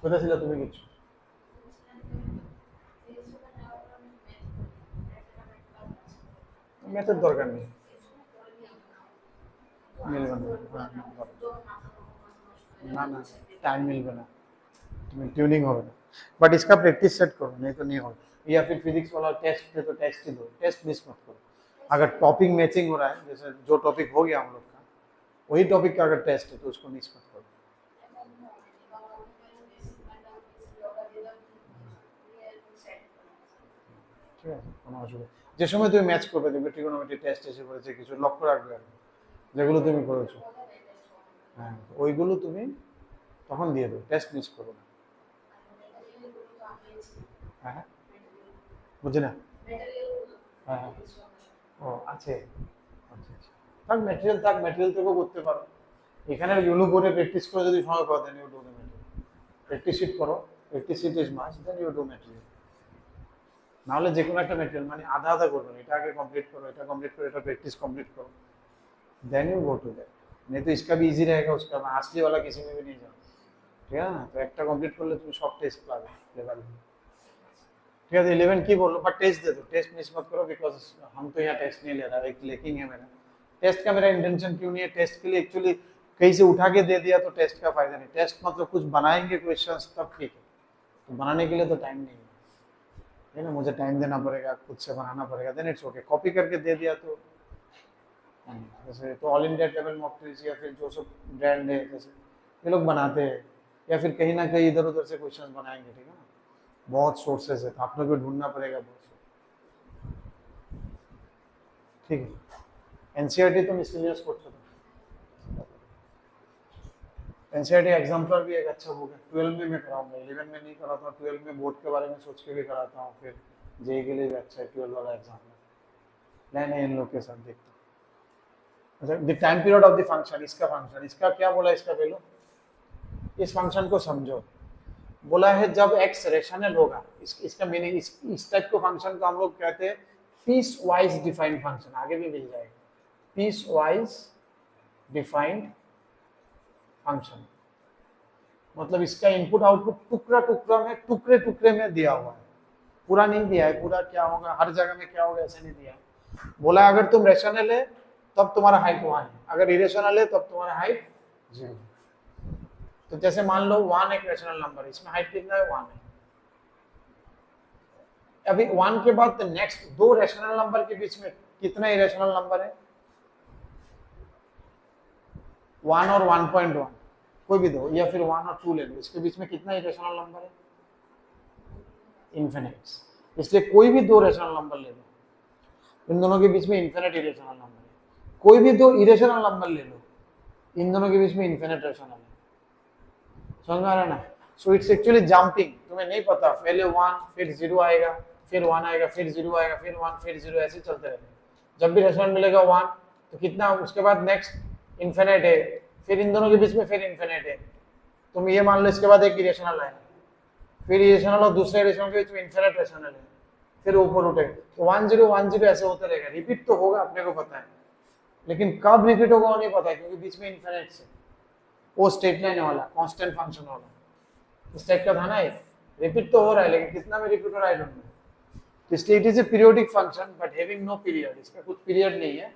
কোথায় ছিল তুমি কিছু ম্যাথের দরকার নেই, মিলবে না, না না টাইম मिलবে না, तुम्हें ट्यूनिंग होगा ना, बट इसका प्रैक्टिस सेट करो, नहीं तो नहीं होगा। या फिर फिजिक्स वाला टेस्ट है तो टेस्ट ही दो, टेस्ट मिस मत करो। अगर टॉपिक मैचिंग हो रहा है, जैसे जो टॉपिक हो गया हम लोग का, वही टॉपिक का अगर टेस्ट है तो उसको मिस मत करो। ঠিক আছে, কোনো অসুবিধা, যে সময় তুমি ম্যাচ করবে দেখবে ট্রিগোনোমেট্রি টেস্ট এসে পড়েছে, কিছু লক্ষ্য রাখবে আর যেগুলো তুমি করেছো, হ্যাঁ ওইগুলো তুমি তখন দিয়ে দেবে, টেস্ট মিস করো না। হ্যাঁ বুঝি না, হ্যাঁ হ্যাঁ ও আছে, আচ্ছা আচ্ছা থাক, ম্যাটেরিয়াল থাক, ম্যাটেরিয়াল থেকেও করতে পারো, এখানে ইউনো করে প্র্যাকটিস করে যদি সময় পাও then you do the material, practice sheet করো, practice sheet is must, then you do material. নাহলে যে কোনো একটা ম্যাটেরিয়াল মানে আধা আধা করবে, এটা আগে कंप्लीट करो, এটা कंप्लीट करो, এটা प्रैक्टिस कंप्लीट करो, then you go to that, नहीं तो इसका भी इजी रहेगा, उसका असली वाला किसी में भी नहीं जाना, ठीक है ना। तो একটা कंप्लीट कर ले तुम सब टेस्ट पाবে लेवल, ठीक है। 11 की बोलो, पर टेस्ट दे दो, टेस्ट मिस मत करो, बिकॉज हम तो यहाँ टेस्ट नहीं ले रहा, एक लेकिंग है मेरा, टेस्ट का मेरा इंटेंशन क्यों नहीं है, टेस्ट के लिए एक्चुअली कहीं से उठा के दे दिया तो टेस्ट का फायदा नहीं, टेस्ट मतलब कुछ बनाएंगे क्वेश्चंस तब ठीक है, तो बनाने के लिए तो टाइम नहीं है ना, मुझे टाइम देना पड़ेगा, खुद से बनाना पड़ेगा, देन इट्स ओके। कॉपी करके दे दिया तो जैसे तो all India table mock test या फिर जो सब ब्रांड है जैसे ये लोग बनाते हैं, या फिर कहीं ना कहीं इधर उधर से क्वेश्चन बनाएंगे, ठीक है ना, बहुत सोर्सेज है, तो आप लोग को ढूंढना पड़ेगा बहुत, ठीक है। एनसीईआरटी तो मिसलिनियस করছো, एनसीईआरटी एग्जाम्पलर भी एक अच्छा बुक है। 12 में मैं कराऊंगा, 11 में नहीं कराता, 12 में बोर्ड के बारे में सोच के भी कराता हूँ, फिर जेई के लिए भी अच्छा है 12 वाला एग्जाम में। नहीं इन लोग के साथ देखता हूँ। अच्छा, the time period of the function, इसका फंक्शन, इसका क्या बोला, इसका वैल्यू, इस फंक्शन को समझो। बोला है जब x रेशनल होगा, इसका मीनिंग, इस टाइप को फंक्शन को हम लोग कहते हैं पीस वाइज डिफाइंड फंक्शन, आगे भी मिल जाएगा, पीस वाइज डिफाइंड फंक्शन। मतलब इसका इनपुट आउटपुट टुकड़ा टुकड़ा में, टुकड़े टुकड़े में दिया हुआ है, पूरा नहीं दिया है, पूरा क्या होगा हर जगह में क्या होगा ऐसे नहीं दिया है। बोला अगर तुम रेशनल है तब तुम्हारा हाइट 1 है, अगर इरेशनल है तब तुम्हारा हाइट 0। तो जैसे मान लो 1 एक रेशनल नंबर है, इसमें हाइट कितना है, 1 है। अभी 1 के बाद नेक्स्ट दो रेशनल नंबर के बीच में कितना इरेशनल नंबर है, 1 और 1.1, कोई भी दो, या फिर 1 और 2 ले लो, इसके बीच में कितना इरेशनल नंबर है, इन्फिनिट। इसलिए कोई भी दो रेशनल नंबर ले लो, इन दोनों के बीच में इन्फिनिट इरेशनल नंबर है। कोई भी दो इरेशनल नंबर ले लो, इन दोनों के बीच में इन्फिनिट रेशनल है। समझ में आ रहा है ना? सो इट्स एक्चुअली जंपिंग, तुम्हें नहीं पता, पहले 1 फिर 0 आएगा, फिर 1 आएगा, फिर 0 आएगा, फिर 1 फिर 0, ऐसे चलते रहते हैं। जब भी रेशनल मिलेगा 1 तो कितना, उसके बाद नेक्स्ट इन्फिनिट है, फिर इन दोनों के बीच में फिर इन्फिनिट है। तुम ये मान लो इसके बाद एक इरेशनल है, फिर इरेशनल और दूसरे इरेशनल के बीच में इन्फिनिट रेशनल है, फिर ऊपर उठेगा, तो 1 0 1 0 ऐसे होते रहेगा। रिपीट तो होगा, अपने को पता है, लेकिन कब रिपीट होगा वो नहीं पता, क्योंकि बीच में इन्फिनिट से वो स्ट्रेट लाइन वाला कांस्टेंट फंक्शन वाला इस टाइप का था ना, ये रिपीट तो हो रहा है, लेकिन कितना में रिपीट हो रहा है आई डोंट नो। इसलिए it is a periodic function but having no period, इसका कुछ पीरियड नहीं है,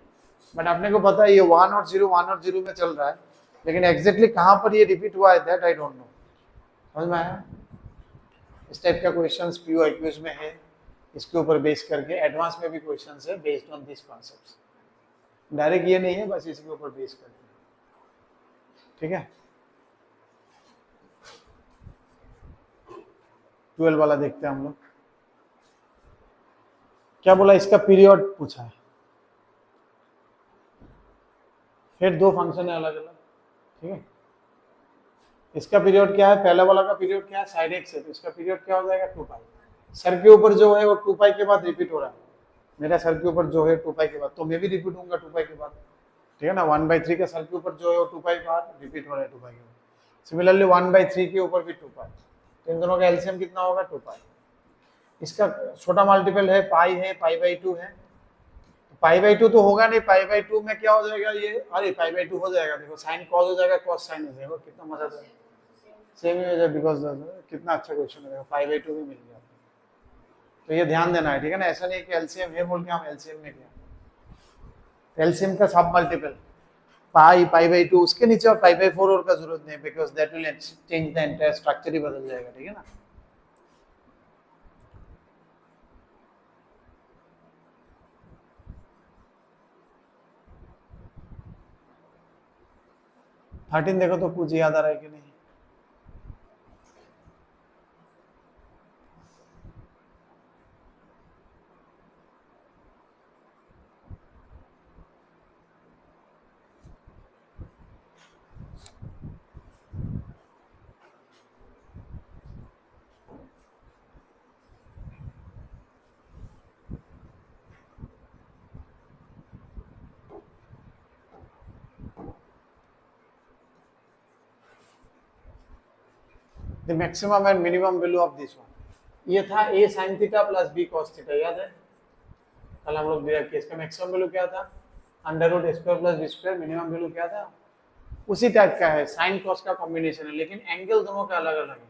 बट अपने को पता है ये 1 और 0 1 और 0 में चल रहा है, लेकिन एग्जैक्टली कहां पर ये रिपीट हुआ है दैट आई डोंट नो। समझ में आया? इस टाइप का क्वेश्चंस पीओ आईक्यूज में है, इसके ऊपर बेस करके एडवांस में भी क्वेश्चंस है based on this concepts. Direct ये नहीं है, बस इसके ऊपर बेस करके, ठीक है। 12 वाला देखते हैं हम लोग, क्या बोला, इसका पीरियड पूछा है, फिर दो फंक्शन है अलग अलग, ठीक है। इसका पीरियड क्या है, पहले वाला का पीरियड क्या है, साइड एक्स है, तो इसका पीरियड क्या हो जाएगा, 2 पाई। सर के ऊपर जो है वो 2 पाई के बाद रिपीट हो रहा है, मेरा सर के ऊपर जो है 2 पाई के बाद, तो मैं भी रिपीट होऊंगा 2 पाई के बाद, ठीक है ना। 1/3 का सर के ऊपर जो है वो 2 पाई के बाद रिपीट हो रहा है 2 पाई के बाद। सिमिलरली 1/3 के ऊपर भी 2 पाई, तो इन दोनों का एलसीएम कितना होगा, 2 पाई। इसका छोटा मल्टीपल है, पाई है, पाई/2 है, पाई/2 तो होगा नहीं, पाई/2 में क्या हो जाएगा ये, अरे पाई/2 हो जाएगा, देखो साइन कॉस हो जाएगा, कॉस साइन हो जाएगा, कितना मजा आता है, सेम ही हो जाएगा, बिकॉज कितना अच्छा क्वेश्चन है, पाई/2 भी मिल गया। तो ये ध्यान देना है, ठीक है ना, ऐसा नहीं कि एलसीएम है बोल के हम एलसीएम में किया। एलसीएम का सब मल्टीपल पाई/2, उसके नीचे और पाई/4 और का जरूरत नहीं, because that will change the entire structure ही बदल जाएगा, ठीक है ना। थर्टीन देखो तो कुछ याद आ रहा है कि नहीं। The maximum and minimum value of this one, ये था a sin theta plus b cos theta, याद है कल हम लोग दिया कि इसका मैक्सिमम वैल्यू क्या था, √a² plus b², minimum value क्या था, उसी टाइप का है, साइन कॉस का कॉम्बिनेशन है, लेकिन एंगल दोनों का अलग अलग है,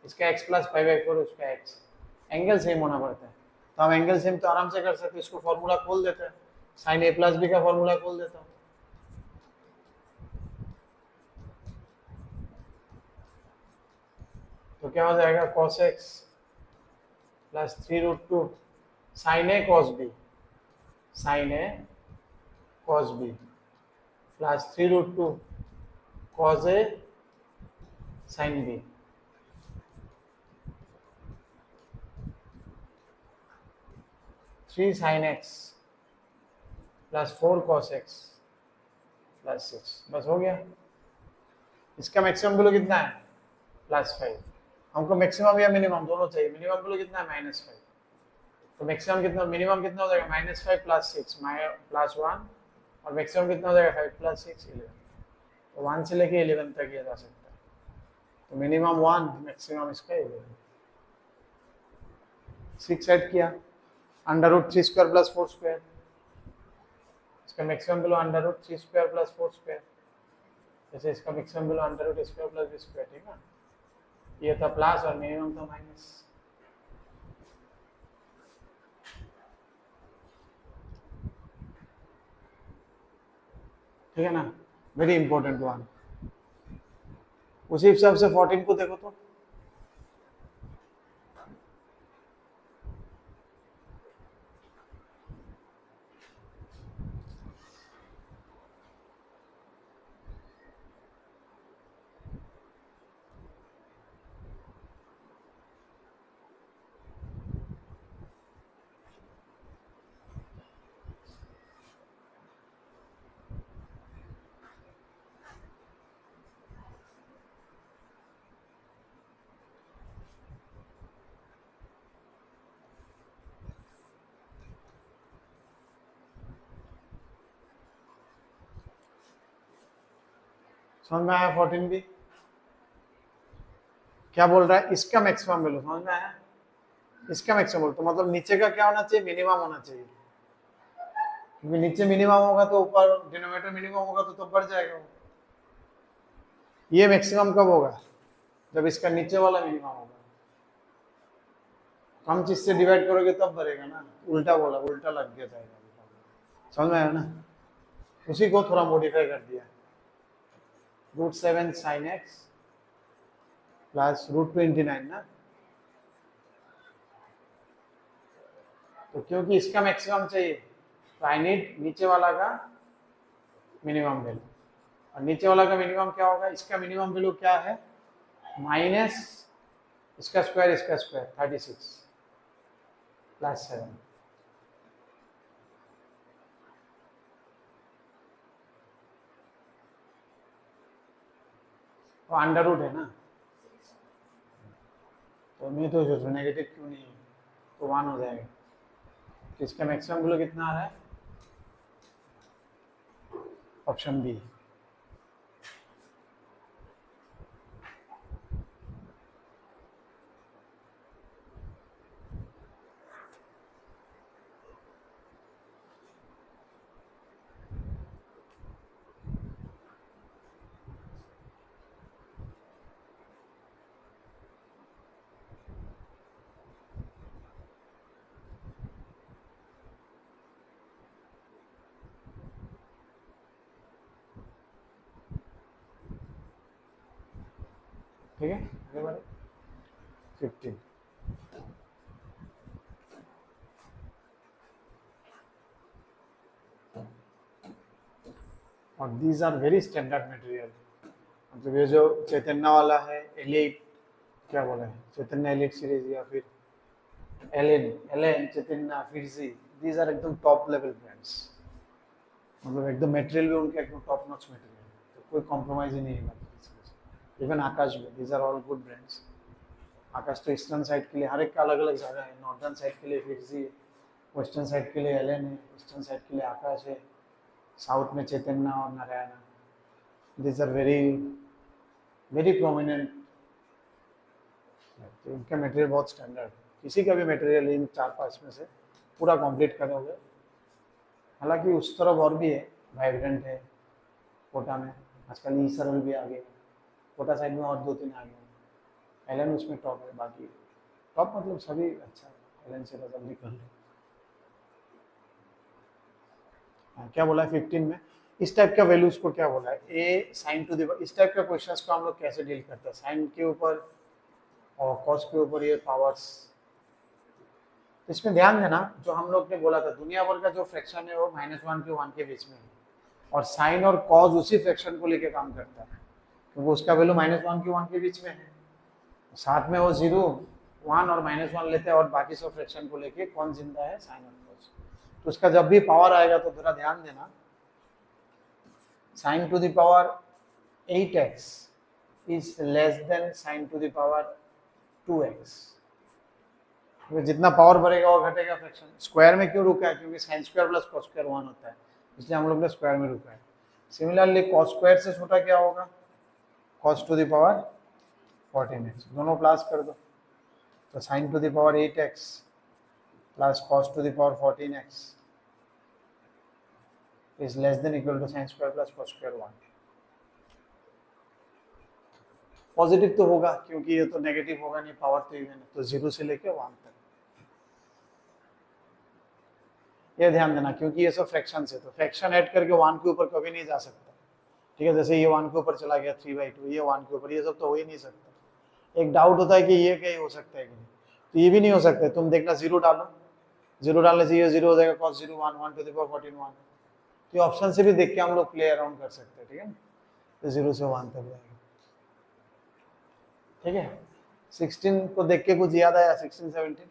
इसका x प्लस पाई/4, उसका x, एंगल सेम होना पड़ता है। तो हम एंगल सेम तो आराम से कर सकते हैं, इसको फॉर्मूला खोल देते हैं, साइन a प्लस b का फॉर्मूला खोल देता हूँ, तो क्या हो जाएगा, cos x plus 3√2 sine a cos b, sine a cos b plus 3√2 cos a sin b, three sine x plus 4 cos x plus 6, बस हो गया। इसका मैक्सिमम वैल्यू कितना है +5, हमको मैक्सिमम या मिनिमम दोनों चाहिए, मिनिमम वैल्यू कितना है -5, तो मैक्सिमम कितना मिनिमम कितना हो जाएगा -5 + 6 +1 और मैक्सिमम कितना हो जाएगा 5 + 6 11, तो 1 से लेके 11 तक किया जा सकता है, तो मिनिमम 1 मैक्सिमम इसका 11, 6 ऐड किया √3² + 4², इसका मैक्सिमम वैल्यू √3² + 4², जैसे इसका मैक्सिमम वैल्यू √2² + b², ठीक है, ये था प्लस और मिनिमम था माइनस। ठीक है ना, वेरी इंपॉर्टेंट वन। उसी हिसाब से 14 को देखो तो समझ में आया 14 भी क्या बोल रहा है, इसका मैक्सिमम वैल्यू समझ में आया, इसका मैक्सिमम तो मतलब नीचे का क्या होना चाहिए, मिनिमम होना चाहिए, क्योंकि नीचे मिनिमम होगा तो ऊपर डिनोमिनेटर मिनिमम होगा तो बढ़ जाएगा वो। ये मैक्सिमम कब होगा, जब इसका नीचे वाला मिनिमम होगा, कम चीज से डिवाइड करोगे तब बढ़ेगा ना, उल्टा बोला, उल्टा लग गया जाएगा, समझ में आया ना, उसी को थोड़ा मॉडिफाई कर दिया, √7 sin x प्लस √29 ना, तो क्योंकि इसका मैक्सिमम चाहिए तो आई नीड नीचे वाला का मिनिमम वैल्यू, और नीचे वाला का मिनिमम क्या होगा, इसका मिनिमम वैल्यू क्या है माइनस इसका स्क्वायर 36 + 7, वो अंडर रूट है ना, तो मैं तो सोच रहा नेगेटिव क्यों नहीं है, तो 1 हो जाएगा, तो इसका मैक्सिमम वैल्यू कितना आ रहा है, ऑप्शन बी। ठीक है, आगे बढ़े 15, और these are very standard material, मतलब ये जो चैतन्य वाला है एलिट, क्या बोला है चैतन्य एलिट सीरीज या फिर एलएन चैतन्य फिरजी, दीज आर एकदम टॉप लेवल ब्रांड्स, मतलब एकदम मटेरियल भी उनके एकदम टॉप नॉच मटेरियल, तो कोई कॉम्प्रोमाइज ही नहीं है, इवन आकाश भी, these are all good brands. Aakash तो ईस्टर्न साइड के लिए हर एक का अलग अलग जगह है, नॉर्दर्न साइड के लिए फिरजी है, वेस्टर्न साइड के लिए एलएन है, ईस्टर्न साइड के लिए आकाश है, साउथ में चैतन्य और Narayana, these are very very prominent, तो इनका मटेरियल बहुत स्टैंडर्ड, किसी का भी मटेरियल इन 4-5 में से पूरा कंप्लीट करोगे। हालांकि उस तरफ और भी है, वाइब्रेंट है कोटा में, आजकल ई सरल भी आ गए, कोटा साइड में और 2-3 आ गए, एलन उसमें टॉप है, बाकी टॉप मतलब सभी अच्छा है, एलन से तो जल्दी कर लो। हाँ, क्या बोला है 15 में, इस टाइप का वैल्यूज को क्या बोला है, ए साइन टू द, इस टाइप का क्वेश्चंस को हम लोग कैसे डील करते हैं, साइन के ऊपर और कॉस के ऊपर ये पावर्स, तो इसमें ध्यान देना जो हम लोग ने बोला था, दुनिया भर का जो फ्रैक्शन है वो -1 के 1 के बीच में है, और साइन और कॉस उसी फ्रैक्शन को लेके काम करता है, क्योंकि उसका वैल्यू -1 के 1 के बीच में है, साथ में वो 0 1 और -1 लेते हैं, और बाकी सब फ्रैक्शन को लेके कौन जिंदा है, साइन और कॉस, तो उसका जब भी पावर आएगा तो थोड़ा ध्यान देना, sin to the power 8x is less then sign to the power 2x। जितना पावर बढ़ेगा वो घटेगा फ्रैक्शन। स्क्वायर में क्यों रुका है? क्योंकि sign square plus cos square 1 होता है, इसलिए हम लोग ने स्क्वायर में रुका है। सिमिलरली कॉस स्क्वायर से छोटा क्या होगा? Cos to the power 14x, दोनों प्लस कर दो तो sine to the power 8x plus cos to the power 14x is less than equal to sine square plus cos square 1। Positive तो होगा क्योंकि ये तो नेगेटिव होगा नहीं, पावर तो इवन है, तो 0 से लेके 1 तक। ये ध्यान देना क्योंकि ये सब फ्रैक्शन से, तो फ्रैक्शन ऐड करके 1 के ऊपर कभी नहीं जा सकता, ठीक है। जैसे ये 1 के ऊपर चला गया 3/2, ये 1 के ऊपर, ये सब तो हो ही नहीं सकता। एक डाउट होता है कि ये क्या हो सकता है कि नहीं, तो ये भी नहीं हो सकता है। तुम देखना 0 डालो, 0 डालने से ये 0 हो जाएगा, cos 0 1 1 टू द पावर 14 1। तो ये ऑप्शन से भी देख के हम लोग प्ले अराउंड कर सकते हैं, ठीक है। तो 0 से 1 तक जाएगा, ठीक है। 16 को देख के कुछ याद आया? 16 17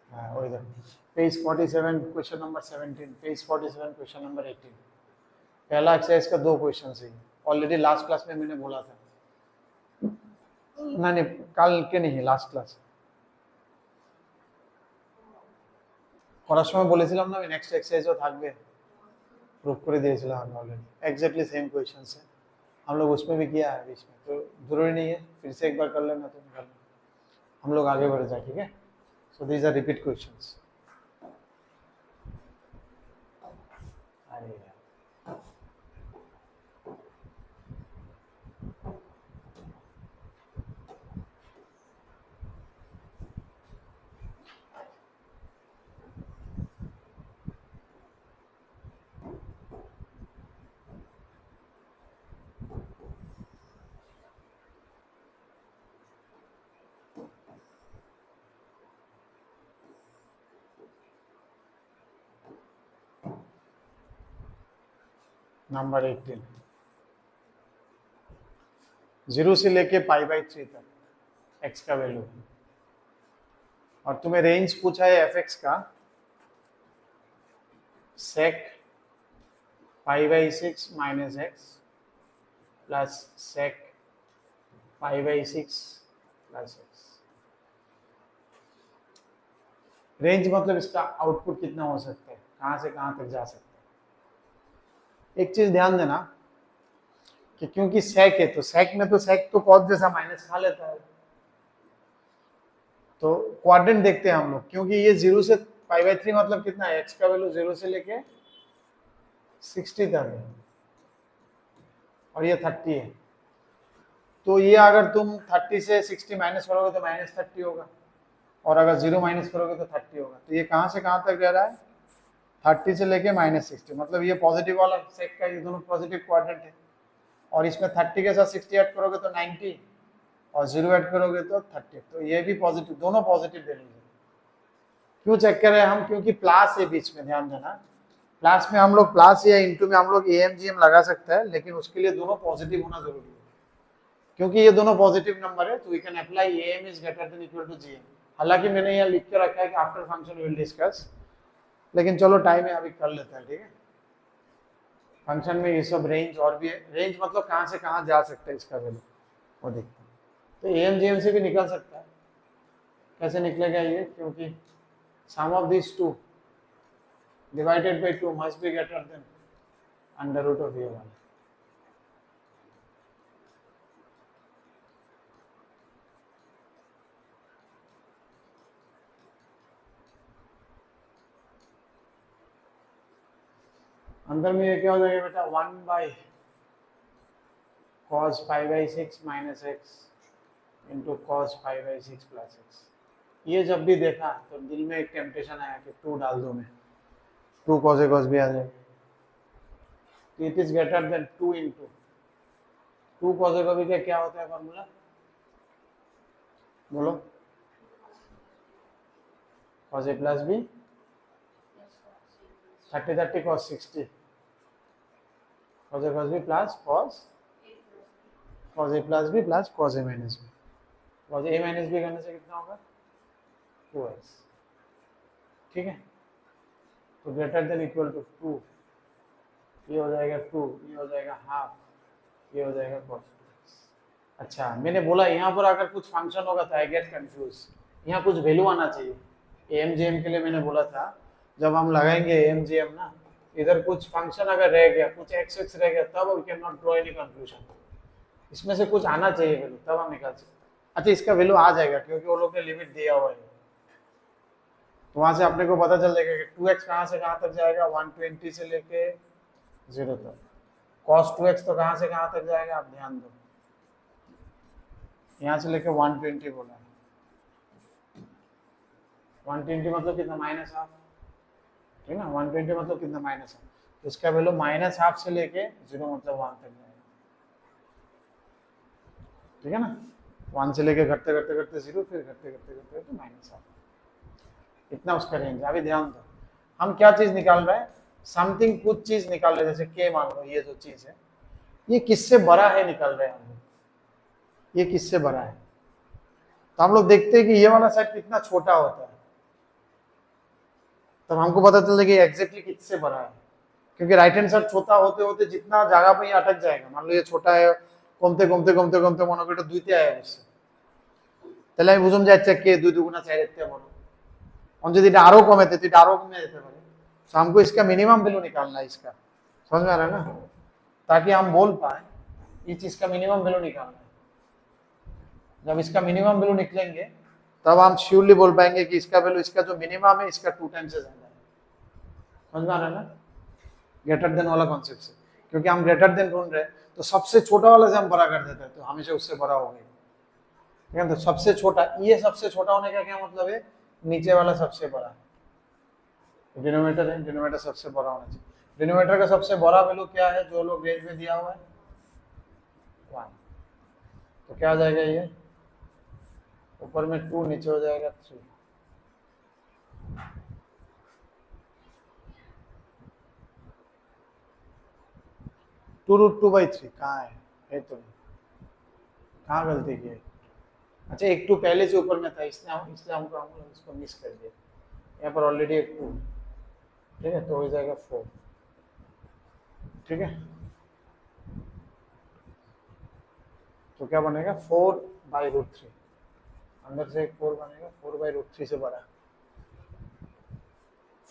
हाँ इधर page 47 question number 17, page 47 question number 18। पहला एक्सरसाइज का 2 क्वेश्चन है, ऑलरेडी लास्ट क्लास में मैंने बोला था ना, नहीं कल के नहीं, लास्ट क्लास পড়ার সময় বলেছিলাম না আমি নেক্সট এক্সারসাইজও থাকবে, प्रूफ করে দিয়েছিলাম আমি ऑलरेडी, एग्जैक्टली सेम क्वेश्चंस है, हम लोग उसमें भी किया है बीच में, तो जरूरी नहीं है फिर से एक बार कर लेना, तो कर लेना, हम लोग आगे बढ़ जाए, ठीक है। So these are repeat questions. अरे नंबर 18, 0 से लेके π/3 तक x का वैल्यू, और तुम्हें रेंज पूछा है fx का, sec π/6 minus x plus sec π/6 plus x। Range मतलब इसका आउटपुट कितना हो सकता है, कहां से कहां तक जा सकता है। एक चीज ध्यान देना कि क्योंकि सेक है, तो सेक में तो सेक तो कॉस जैसा माइनस खा लेता है, तो क्वाड्रेंट देखते हैं हम लोग, क्योंकि ये 0 से π/3 मतलब कितना है, x का वैल्यू 0 से लेके 60 तक है और ये 30 है, तो ये अगर तुम 30 से 60 माइनस करोगे तो -30 होगा, और अगर 0 माइनस करोगे तो 30 होगा। तो ये कहां से कहां तक जा रहा है, 30 से लेके -60, मतलब ये पॉजिटिव वाला सेक का, ये दोनों पॉजिटिव क्वाड्रेंट है, और इसमें 30 के साथ 60 ऐड करोगे तो 90 और 0 ऐड करोगे तो 30, तो ये भी पॉजिटिव, दोनों पॉजिटिव दे लीजिए। क्यों चेक कर रहे हैं हम, क्योंकि प्लस है बीच में, ध्यान देना, प्लस में हम लोग प्लस या इंटू में हम लोग AMGM लगा सकते हैं, लेकिन उसके लिए दोनों पॉजिटिव होना जरूरी है, क्योंकि ये दोनों पॉजिटिव नंबर है, तो we can apply AM is greater than equal to GM। हालांकि मैंने यहाँ लिख के रखा है कि आफ्टर फंक्शन विल डिस्कस, लेकिन चलो टाइम है अभी कर लेते हैं, ठीक है। फंक्शन में ये सब रेंज और भी है, रेंज मतलब कहां से कहां जा सकता है इसका वैल्यू, वो देखते हैं। तो AMGM से भी निकल सकता है, कैसे निकलेगा ये, क्योंकि sum of this two divided by 2 must be greater than under root of A1। अंदर में ये क्या हो जाएगा बेटा, 1/cos π/6 minus x into cos π/6 plus x। ये जब भी देखा तो दिल में एक टेम्पटेशन आया कि 2 डाल दो, मैं 2 cos a cos b आ जाएगा, तो it is greater then 2 into 2 cos a cos b का क्या होता है फॉर्मूला, बोलो, cos a plus b 30 cos 60 cos a cos b plus cos a plus b plus cos a minus b, cos a minus b करने से कितना होगा 2x, ठीक है। तो ग्रेटर देन इक्वल टू 2 ये हो जाएगा 2, ये हो जाएगा हाफ, ये हो जाएगा cos 2x। अच्छा मैंने बोला यहाँ पर अगर कुछ फंक्शन होगा तो आई गेट कंफ्यूज, यहाँ कुछ वैल्यू आना चाहिए। AMGM के लिए मैंने बोला था जब हम लगाएंगे AMGM ना, इधर कुछ फंक्शन अगर रह गया, कुछ x x रह गया, तब we can not draw any conclusion. इसमें से कुछ आना चाहिए वैल्यू, तब हम निकाल सकते। अच्छा इसका वैल्यू आ जाएगा क्योंकि वो लोग ने लिमिट दिया हुआ है, तो वहां से अपने को पता चल जाएगा कि 2x कहाँ से कहाँ तक जाएगा, 120 से लेके 0 तक। cos 2x तो कहाँ से कहाँ तक जाएगा, आप ध्यान दो, यहाँ से लेके 120 बोला है। 120 मतलब कितना, माइनस हाफ, ठीक है ना। 120 मतलब कितना, माइनस हाफ, तो इसका वैल्यू माइनस हाफ से लेके 0 मतलब 1 तक जाएगा, ठीक है ना। 1 से लेके घटते घटते घटते 0, फिर घटते घटते घटते तो माइनस हाफ, इतना उसका रेंज। अभी ध्यान दो, हम क्या चीज निकाल रहे हैं, समथिंग, कुछ चीज निकाल रहे हैं, जैसे के मान लो, ये जो चीज है ये किससे बड़ा है निकाल रहे हैं हम लोग, ये किससे बड़ा है। तो हम लोग देखते हैं कि ये वाला साइड कितना छोटा होता है, तब हमको पता चलता है कि एग्जैक्टली किससे बड़ा है, क्योंकि राइट हैंड साइड छोटा होते होते जितना जगह पे ये अटक जाएगा, मान लो ये छोटा है, कमते कमते कमते कमते মনে করো দুইতে আয় বসে, তাহলে আমি বুঝুম যে আচ্ছা কে 2 দুগুণা 4 এর থেকে বড়। और यदि এটা আরো কমে তো এটা আরো কমে যেতে পারে। तो हमको इसका मिनिमम वैल्यू निकालना है इसका, समझ में आ रहा है ना, ताकि हम बोल पाए इस चीज का मिनिमम वैल्यू निकालना है। जब इसका मिनिमम वैल्यू निकलेंगे तब हम श्योरली बोल पाएंगे कि इसका वैल्यू, इसका जो मिनिमम है इसका 2 टाइम्स से ज्यादा है। समझ में आ रहा है ना, ग्रेटर देन वाला कॉन्सेप्ट से, क्योंकि हम ग्रेटर देन ढूंढ रहे हैं तो सबसे छोटा वाला से हम बड़ा कर देते हैं तो हमेशा उससे बड़ा हो गया, ठीक है। तो सबसे छोटा, ये सबसे छोटा होने का क्या मतलब है, नीचे वाला सबसे बड़ा, डिनोमिनेटर है, डिनोमिनेटर सबसे बड़ा होना चाहिए। डिनोमिनेटर का सबसे बड़ा वैल्यू क्या है जो लोग रेंज में दिया हुआ है, 1, तो क्या आ जाएगा, ये ऊपर में 2, नीचे हो जाएगा 3। टू रूट 2/3 कहाँ है तो नहीं, कहाँ गलती की है। अच्छा एक 2 पहले से ऊपर में था, इसलिए हमको इसको मिस कर दिया, यहाँ पर ऑलरेडी एक 2, ठीक है, तो हो जाएगा 4, ठीक है। तो क्या बनेगा, 4/√3, अंदर से एक 4 बनेगा, 4/√3 से बड़ा,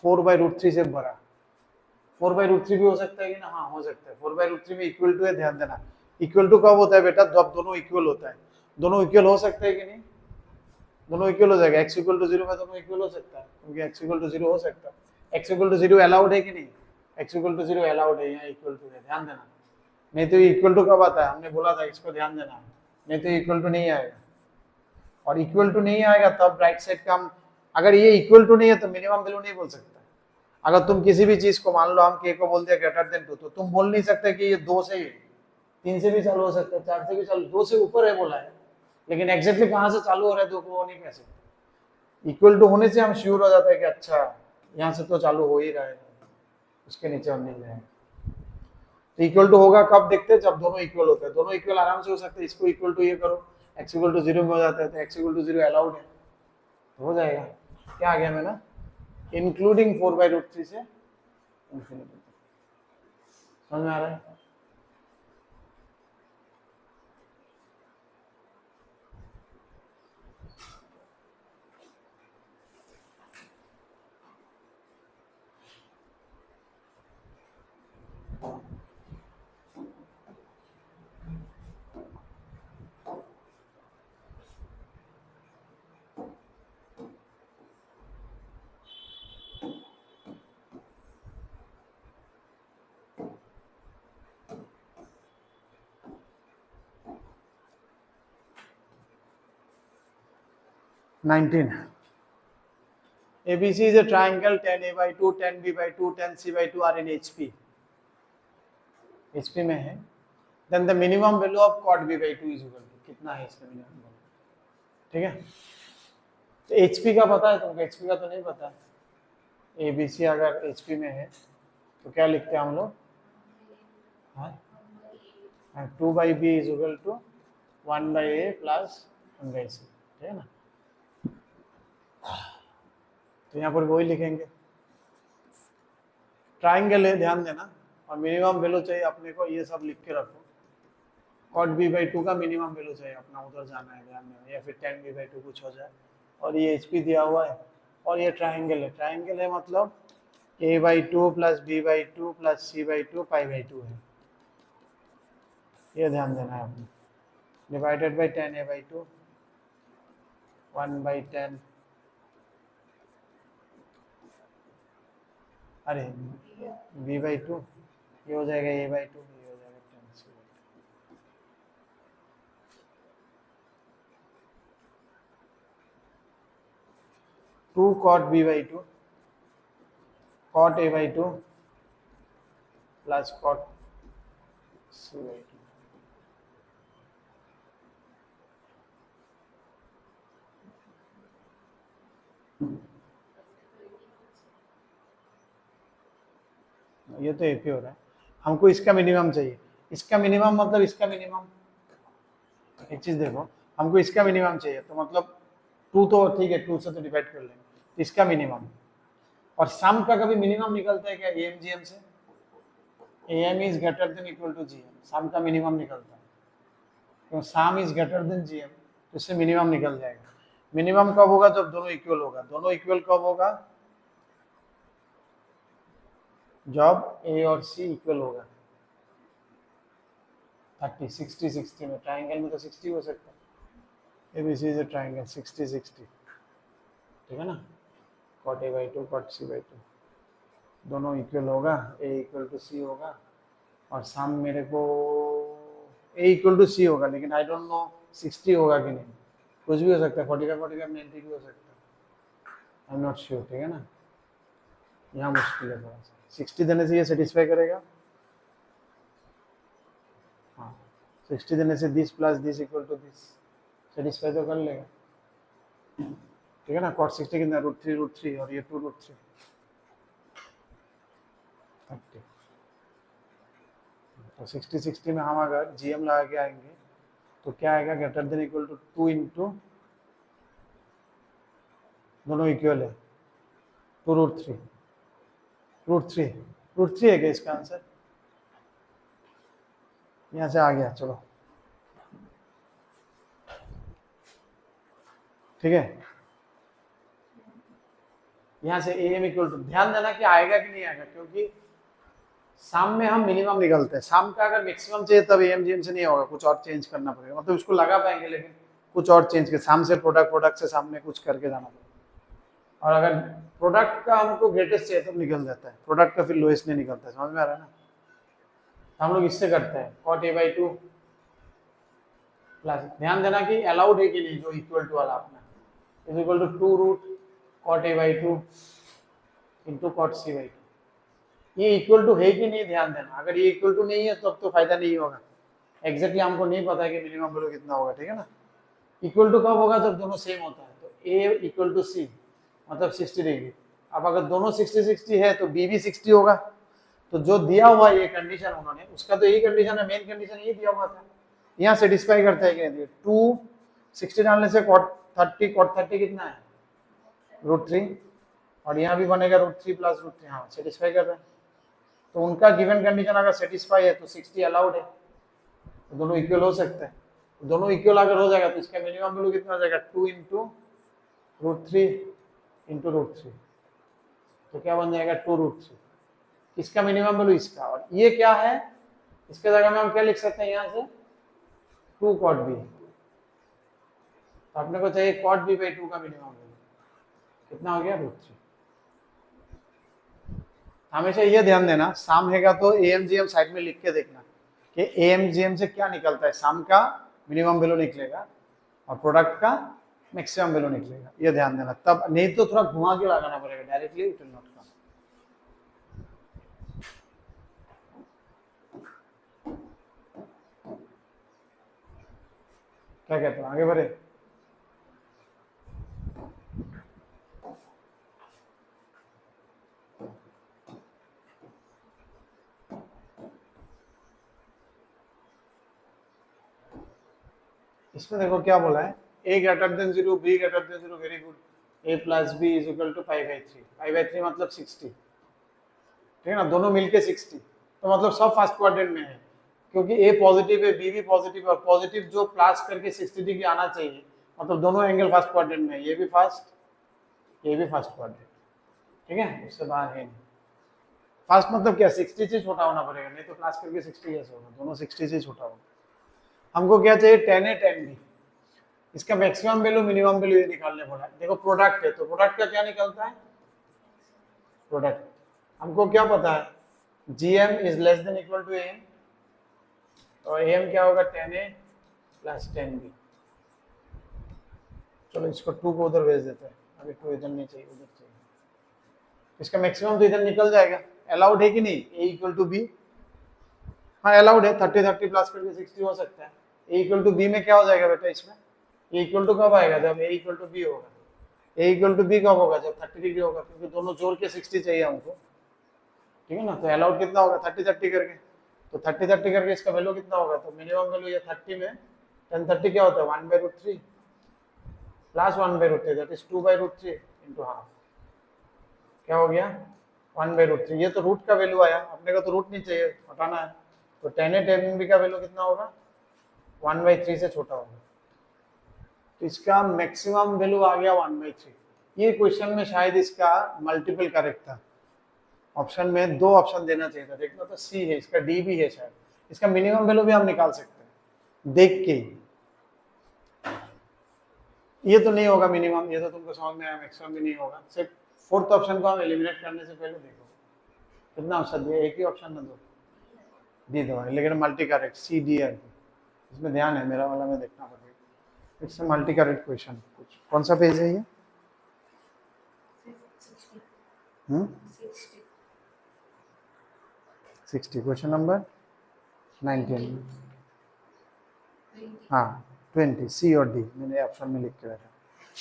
4/√3 से बड़ा। 4/√3 भी हो सकता है कि ना, हाँ हो सकता है। 4/√3 में इक्वल टू है, ध्यान देना, इक्वल टू कब होता है बेटा, जब दोनों इक्वल होता है। दोनों इक्वल हो सकते हैं कि नहीं, दोनों इक्वल हो जाएगा, x = 0 में दोनों इक्वल हो सकता है, क्योंकि x = 0 हो सकता है। x = 0 अलाउड है कि नहीं, x = 0 अलाउड है, यहाँ इक्वल टू है, ध्यान देना। नहीं तो इक्वल टू कब आता है, हमने बोला था इसको ध्यान देना, नहीं तो इक्वल टू नहीं आएगा। और इक्वल टू नहीं आएगा तब राइट साइड का हम, अगर ये इक्वल टू नहीं है तो मिनिमम वैल्यू नहीं बोल सकता। अगर तुम किसी भी चीज को, मान लो हम k को बोल दिया ग्रेटर देन 2, तो तुम बोल नहीं सकते कि ये 2 से ही, 3 से भी चालू हो सकता है, 4 से भी चालू, 2 से ऊपर है बोला है, लेकिन एग्जैक्टली कहाँ से चालू हो रहा है 2 को वो नहीं कह सकते। इक्वल टू होने से हम श्योर हो जाता है कि अच्छा यहाँ से तो चालू हो ही रहा है, उसके नीचे हम नहीं जाएंगे। तो इक्वल टू होगा कब देखते हैं, जब दोनों इक्वल होते हैं। दोनों इक्वल आराम से हो सकते हैं, इसको इक्वल टू ये करो, x = 0 में हो जाता है, तो x = 0 अलाउड है, तो हो जाएगा। क्या आ गया मेरा, इंक्लूडिंग 4/√3 से इंफिनिटी। समझ में आ रहा है। ABC is a triangle, tan A/2, tan B/2, tan C/2 are in HP. HP में है। Then the minimum value of cot B/2 is equal to, कितना है इसका मिनिमम वैल्यू, ठीक है। तो HP का पता है तुमको, HP का तो नहीं पता। ABC अगर HP में है तो क्या लिखते हैं हम लोग, हाँ 2/B is equal to 1/A plus 1/C, ठीक है ना। तो यहाँ पर वही लिखेंगे, ट्राइंगल है, ध्यान देना, और मिनिमम वैल्यू चाहिए अपने को, ये सब लिख के रखो। कॉट बी बाई टू का मिनिमम वैल्यू चाहिए अपना, उधर जाना है ध्यान में, या फिर टेन बी बाई टू कुछ हो जाए। और ये एच पी दिया हुआ है, और ये ट्राइंगल है, ट्राइंगल है मतलब A by two plus B by two plus C by two pi by two है, ये ध्यान देना है आपने। Divided by ten A by two, 1/10, अरे बी बाई टू, ये हो जाएगा ए बाई टू, ये हो जाएगा 10 C by two, 2 cot b by two, cot a by two plus cot c by two. ये तो एपी हो रहा है, हमको इसका मिनिमम चाहिए। इसका मिनिमम मतलब इसका मिनिमम, एक चीज देखो, हमको इसका मिनिमम चाहिए, तो मतलब 2 तो ठीक है, 2 से तो डिवाइड कर लेंगे, इसका मिनिमम। और सम का कभी मिनिमम निकलता है क्या एम जी एम से? M is greater than equal to G M, sum का मिनिमम निकलता है, क्यों sum is greater than G M, तो इससे मिनिमम निकल जाएगा। मिनिमम कब होगा? जब दोनों इक्वल होगा। दोनों इक्वल कब होगा? जब ए और सी इक्वल होगा। 30, 60, 60 में, ट्राइंगल में तो 60 हो सकता है, एबीसी इज अ ट्राइंगल, 60, 60, ठीक है ना। Cot a by two, cot c by two, दोनों इक्वल होगा, ए इक्वल टू सी होगा, और सम मेरे को ए इक्वल टू सी होगा, लेकिन आई डोंट नो 60 होगा कि नहीं, कुछ भी हो सकता है, 45, 45, 90 भी हो सकता है, आई एम नॉट श्योर, ठीक है ना। यहाँ मुश्किल है थोड़ा सा। 60 देने से ये सेटिस्फाई करेगा? हाँ, 60 देने से this plus this equal to this satisfy तो कर लेगा, ठीक है ना। कॉट 60 कितना? √3, और ये 2√3, 30। तो 60, 60 में हम अगर जीएम लगा के आएंगे तो क्या आएगा? Greater than equal to 2 into, दोनों इक्वल है, 2√3, √3 है क्या इसका आंसर? यहाँ से आ गया, चलो ठीक है। यहाँ से एम इक्वल टू, ध्यान देना कि आएगा कि नहीं आएगा, क्योंकि शाम में हम मिनिमम निकलते हैं, शाम का अगर मैक्सिमम चाहिए तब एम जी एम से नहीं होगा, कुछ और चेंज करना पड़ेगा, मतलब उसको लगा पाएंगे लेकिन कुछ और चेंज कर, शाम से प्रोडक्ट से सामने कुछ करके जाना पड़ेगा। और अगर प्रोडक्ट का हमको ग्रेटेस्ट चाहिए तब निकल जाता है, प्रोडक्ट का फिर लोएस्ट नहीं निकलता है, समझ में आ रहा है ना। हम लोग इससे करते हैं, cot a by two plus, ध्यान देना कि अलाउड है कि नहीं, जो इक्वल टू वाला अपना is equal to 2√cot a by two into cot c by two. ये इक्वल टू है कि नहीं ध्यान देना, अगर ये इक्वल टू नहीं है तब तो फायदा नहीं होगा, एग्जैक्टली हमको नहीं पता है कि मिनिमम वैल्यू कितना होगा, ठीक है ना। इक्वल टू कब होगा? जब दोनों सेम होता है, तो ए इक्वल टू सी मतलब 60 डिग्री। अब अगर दोनों 60, 60 है तो बी भी 60 होगा, तो जो दिया हुआ ये कंडीशन उन्होंने, उसका तो यही कंडीशन है, मेन कंडीशन ये दिया हुआ था, यहाँ सेटिस्फाई करता है कि नहीं। 260 डालने से cot 30 कितना है? √3, और यहाँ भी बनेगा √3 प्लस √3, हाँ सेटिस्फाई कर रहे हैं। तो उनका गिवन कंडीशन अगर सेटिस्फाई है तो 60 अलाउड है, तो दोनों इक्वल हो सकते हैं। दोनों इक्वल अगर हो जाएगा तो इसका मिनिमम वैल्यू कितना हो जाएगा? 2 इंटू √3 इंटू √3, तो क्या बन जाएगा? 2√3। इसका मिनिमम वैल्यू इसका, और ये क्या है? इसके जगह में हम क्या लिख सकते हैं यहाँ से? 2 cot b, तो अपने को चाहिए cot b बाई 2 का मिनिमम वैल्यू कितना हो गया? √3। हमेशा ये ध्यान देना, शाम हैगा तो एएमजीएम साइड में लिख के देखना कि एएमजीएम से क्या निकलता है, शाम का मिनिमम वैल्यू निकलेगा और प्रोडक्ट का मैक्सिमम वैल्यू निकलेगा, ये ध्यान देना। तब नहीं तो थोड़ा घुमा के लगाना पड़ेगा, directly it will not come. क्या कहते हो, आगे बढ़े? इसमें देखो क्या बोला है, a greater than 0, b greater than 0, very good, a plus b is equal to pi by 3, pi by 3 मतलब 60, ठीक है ना, दोनों मिलके 60, तो मतलब सब फर्स्ट क्वाड्रेंट में है, क्योंकि ए पॉजिटिव है, बी भी पॉजिटिव है, और पॉजिटिव जो प्लस करके 60 डिग्री आना चाहिए, मतलब दोनों एंगल फर्स्ट क्वाड्रेंट में है, ये भी फर्स्ट क्वाड्रेंट, ठीक है, उससे बाहर है नहीं। फर्स्ट मतलब क्या, 60 से छोटा होना पड़ेगा, नहीं तो प्लस करके 60 कैसे होगा, दोनों 60 से छोटा होगा। हमको क्या चाहिए, 10 है 10 बी, इसका मैक्सिमम वैल्यू मिनिमम वैल्यू ये निकालने पड़ा है। देखो प्रोडक्ट है, तो प्रोडक्ट का क्या निकलता है, प्रोडक्ट, हमको क्या पता है, GM is less than equal to AM, और AM क्या होगा, 10A प्लस 10B। चलो इसको 2 को उधर भेज देते हैं, अभी 2 इधर नहीं चाहिए, उधर चाहिए। इसका मैक्सिमम तो इधर निकल जाएगा, अलाउड है कि नहीं, A इक्वल टू B, हाँ अलाउड है, 30 30 प्लस करके 60 हो सकता है। A इक्वल टू B में क्या हो जाएगा बेटा, इसमें A इक्वल टू कब आएगा, जब A इक्वल टू B होगा। A इक्वल टू B कब होगा, जब 30 डिग्री होगा, क्योंकि दोनों जोड़ के 60 चाहिए हमको, ठीक है ना। तो अलाउड कितना होगा, 30 30 करके, तो 30 30 करके इसका वैल्यू कितना होगा, तो मिनिमम वैल्यू ये 30 में 10 30 क्या होता है, 1/√3 plus 1/√3, that is 2/√3 into half, क्या हो गया 1/√3। ये तो रूट का वैल्यू आया, अपने को तो रूट नहीं चाहिए, हटाना है, तो 10A 10B का वैल्यू कितना होगा, 1/3 से छोटा होगा, तो इसका मैक्सिमम वैल्यू आ गया 1/3। ये क्वेश्चन में शायद इसका मल्टीपल करेक्ट था, ऑप्शन में 2 ऑप्शन देना चाहिए था, देखना तो सी है, इसका डी भी है शायद, इसका मिनिमम वैल्यू भी हम निकाल सकते हैं देख के। ये तो नहीं होगा मिनिमम, ये तो तुमको समझ में आया, मैक्सिमम भी नहीं होगा, सिर्फ फोर्थ ऑप्शन को हम एलिमिनेट करने से पहले देखो कितना ऑप्शन दिया, एक ही ऑप्शन ना दो दी दो, लेकिन मल्टी करेक्ट सी डी है, इसमें ध्यान है, मेरा वाला में देखना पड़ेगा, इट्स मल्टी करेक्ट क्वेश्चन। कुछ कौन सा पेज है ये, 60 क्वेश्चन नंबर 19, हाँ 20 सी और डी मैंने ऑप्शन में लिख के रखा,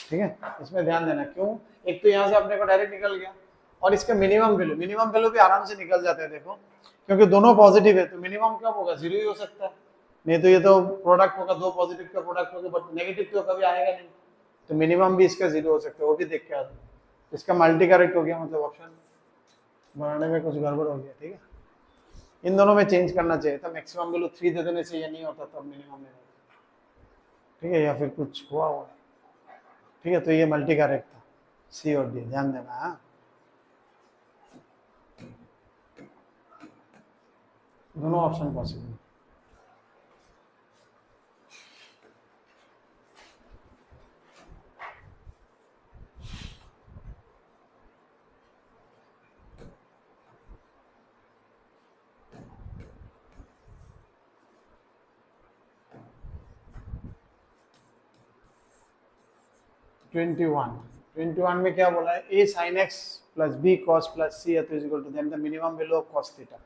ठीक है, इसमें ध्यान देना। क्यों, एक तो यहाँ से अपने को डायरेक्ट निकल गया, और इसका मिनिमम वैल्यू भी आराम से निकल जाता है, देखो क्योंकि दोनों पॉजिटिव है, तो मिनिमम कब होगा, 0 ही हो सकता है, नहीं तो ये तो प्रोडक्ट होगा, दो पॉजिटिव का प्रोडक्ट होगा, बट नेगेटिव तो कभी आएगा नहीं, तो मिनिमम भी इसका 0 हो सकता है, वो भी देख के आता है। इसका मल्टी करेक्ट हो गया, मतलब ऑप्शन बनाने में कुछ गड़बड़ हो गया, ठीक है, इन दोनों में चेंज करना चाहिए था, मैक्सिमम वैल्यू 3 दे देने से ये नहीं होता, तब मिनिमम में, ठीक है, या फिर कुछ हुआ होगा, ठीक है, तो ये मल्टी करेक्ट था, सी और डी ध्यान देना। हाँ दोनों ऑप्शन पॉसिबल। ट्वेंटी वन में क्या बोला है, A sine x plus B cos plus C तो is equal to then the minimum value of cos theta.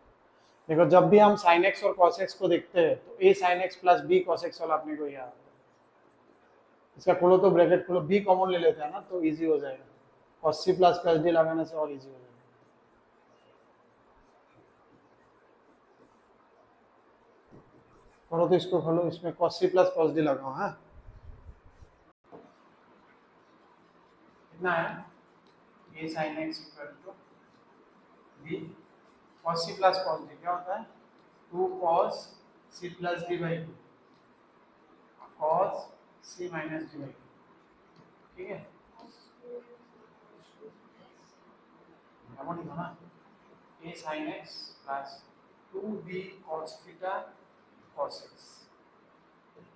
देखो जब भी हम साइन एक्स और कॉस एक्स को देखते हैं, तो A sine x plus B cos x वाला अपने को याद, इसका खोलो तो ब्रैकेट खोलो, बी कॉमन ले लेते हैं ना, तो इजी हो जाएगा, कॉस सी प्लस प्लस डी लगाने से और इजी हो जाएगा। खोलो तो इसको खोलो, इसमें कॉस सी प्लस कॉस डी लगाओ, हाँ कितना है, A sine x equal to B cos C plus cos D, क्या होता है 2 cos c plus D by 2 cos c minus D by 2, ठीक है, एमन ही ना, a sin x plus 2b cos theta cos x।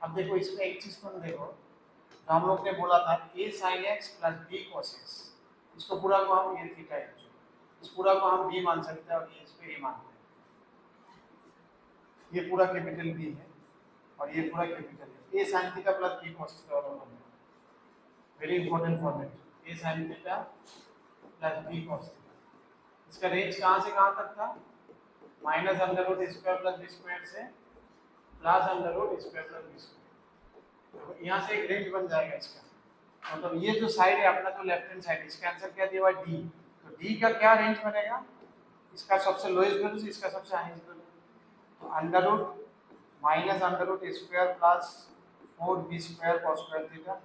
अब देखो इसमें एक चीज तुम देखो, तो हम लोग ने बोला था a sin x plus b cos x, इसको पूरा को हम a थीटा x, इस पूरा को हम b मान सकते हैं, और ये इस पे a मानते हैं, ये पूरा कैपिटल B है और ये पूरा कैपिटल है, a sin theta plus b cos theta वाला formula, very important formula, a sin theta plus b cos theta. इसका रेंज कहां से कहां तक था, minus under root square plus B square से plus under root square plus B square, तो यहाँ से एक रेंज बन जाएगा इसका, मतलब ये जो साइड है अपना जो लेफ्ट हैंड साइड, इसका आंसर क्या दिया हुआ है डी, तो डी का क्या रेंज बनेगा, इसका सबसे लोएस्ट वैल्यू से इसका सबसे हाईएस्ट वैल्यू, तो under root minus under root square plus 4b square cos square theta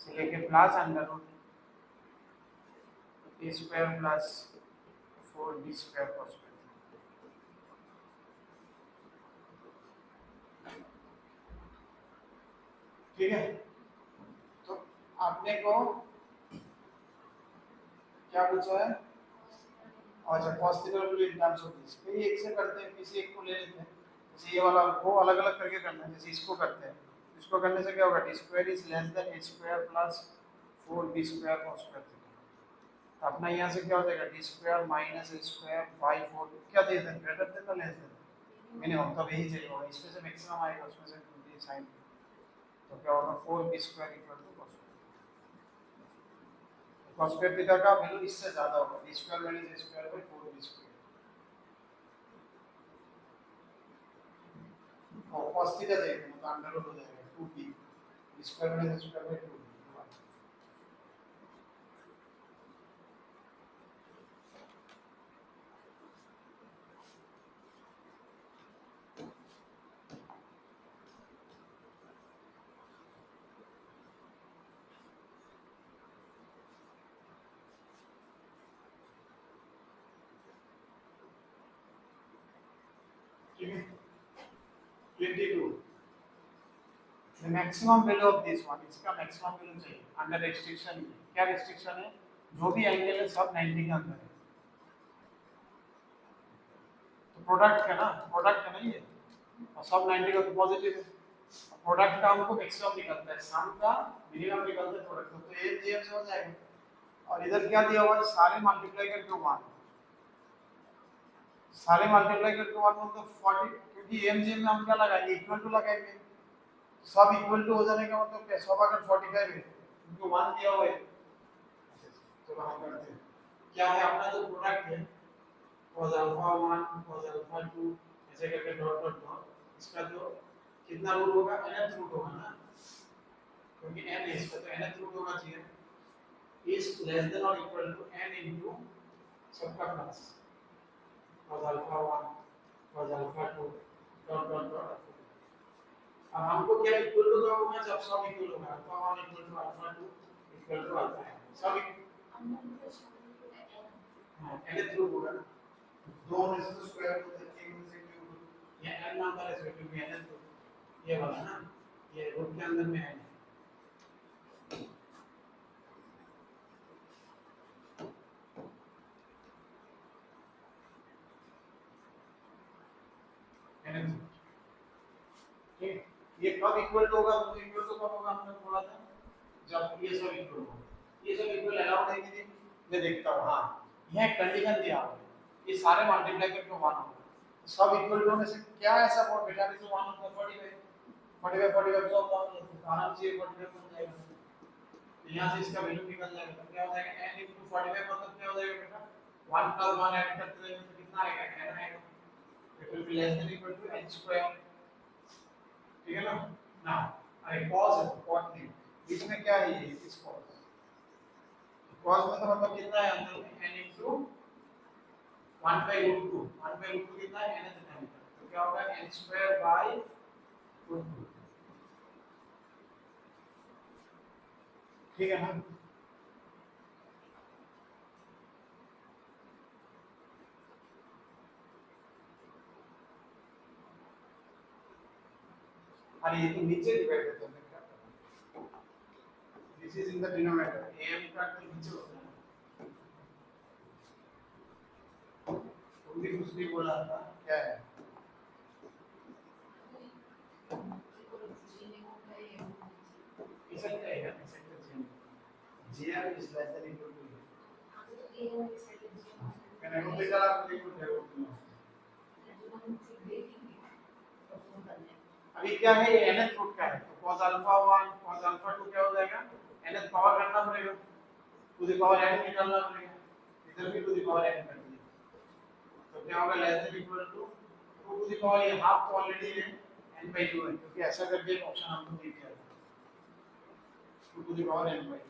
से लेके plus under root a square plus 4b square cos square, ठीक है, तो आपने को क्या पूछा है? अच्छा, cos theta will be in terms of this. कई एक से करते हैं, किसी एक को ले लेते हैं, जैसे ये वाला को अलग अलग करके करना है। जैसे इसको करते हैं, इसको करने से क्या होगा, d square is less then a square plus 4b square cos square theta. तो अपना यहाँ से क्या हो जाएगा, d square minus a square by 4, क्या दे दें, ग्रेटर देन या लेस देन, मिनिमम, तब यही चाहिए होगा, इसमें से मैक्सिमम आएगा, उसमें से साइन, तो क्या होगा 4b square equal to cos square theta का वैल्यू इससे ज्यादा होगा, d square minus a square by 4b square, और cos थीटा चाहिए मतलब अंडर रूट हो जाएगा 2b square minus a square by 2b। ठीक है, 22 the maximum value of this one, इसका maximum value चाहिए अंडर रेस्ट्रिक्शन। क्या रेस्ट्रिक्शन है, जो भी एंगल है सब 90 के अंदर है, तो प्रोडक्ट है ना, प्रोडक्ट है ना ये, और सब 90 का तो पॉजिटिव है, प्रोडक्ट का हमको मैक्सिमम निकलता है, सम का मिनिमम निकलता है प्रोडक्ट, तो ये जेम से हो जाएगा। और इधर क्या दिया हुआ है, सारे मल्टीप्लाई करके 1, सारे मल्टीप्लाई करके 1 मतलब 40, क्योंकि एम जेम में हम क्या लगाएंगे, इक्वल टू लगाएंगे, सब इक्वल टू हो जाने का मतलब क्या, सब अगर 45 है क्योंकि 1 दिया हुआ है। चलो हम करते हैं, क्या है अपना जो प्रोडक्ट है, cos अल्फा 1 cos अल्फा 2 ऐसे करके डॉट डॉट डॉट, इसका जो कितना रूट होगा, nth रूट होगा ना, क्योंकि n है इसका, तो nth रूट होना चाहिए, इज लेस देन और इक्वल टू n इनटू सबका plus cos alpha 1 cos alpha 2 dot dot dot. अब हमको क्या इक्वल टू का होगा, जब सब इक्वल होगा, alpha 1 equal to alpha 2 equal to alpha n, सब हां nth रूट होगा, दो में से तो स्क्वायर रूट है, एक में से क्यूब, ये n नंबर है, so it will be nth root, ये वाला ना, ये रूट के अंदर में है। ठीक, ये कब इक्वल टू होगा, तो इक्वल टू कब होगा, हमने बोला था जब ये सब इक्वल हो, ये सब इक्वल अलाउड है कि नहीं, मैं देखता हूं, हां यह कंडीशन दिया हुआ है, ये सारे मल्टीप्लाई करके 1 होगा, सब इक्वल टू होने से क्या ऐसा बहुत बेटा भी, तो 1 होगा 45 45 45 सब 1 होगा, आराम से 45 बन जाएगा, तो यहां से इसका वैल्यू निकल जाएगा, तो क्या हो जाएगा n 45 मतलब क्या हो जाएगा बेटा, 1 + 1 ऐड करते हैं तो कितना आएगा, n आएगा, it will be less than equal to n square, ठीक है ना। ना अरे cos है, cos नहीं, बीच में क्या है, ये इस cos, cos में तो मतलब कितना है अंदर में, n into 1/√2, 1/√2 कितना है, n है, तो क्या होगा n स्क्वायर बाय √2, ठीक है ना। अरे ये तो नीचे डिवाइड करते हैं, क्या करना, this is in the denominator, am का तो नीचे होता है, तुमने कुछ भी बोला था, क्या है, इसे क्या है, इसे gr is less than equal to मैंने वो भी चला आपको लिखो थे वो, अभी क्या है, ये nth रूट का है, तो cos अल्फा 1 cos अल्फा 2 क्या हो जाएगा, nth पावर करना पड़ेगा, टू द पावर n निकालना पड़ेगा, इधर भी टू द पावर n कर दिया, तो क्या होगा, less than equal to 2 to the power, ये हाफ तो ऑलरेडी है n/2 है, क्योंकि ऐसा करके एक ऑप्शन हमको दिख गया 2 टू द पावर n/2,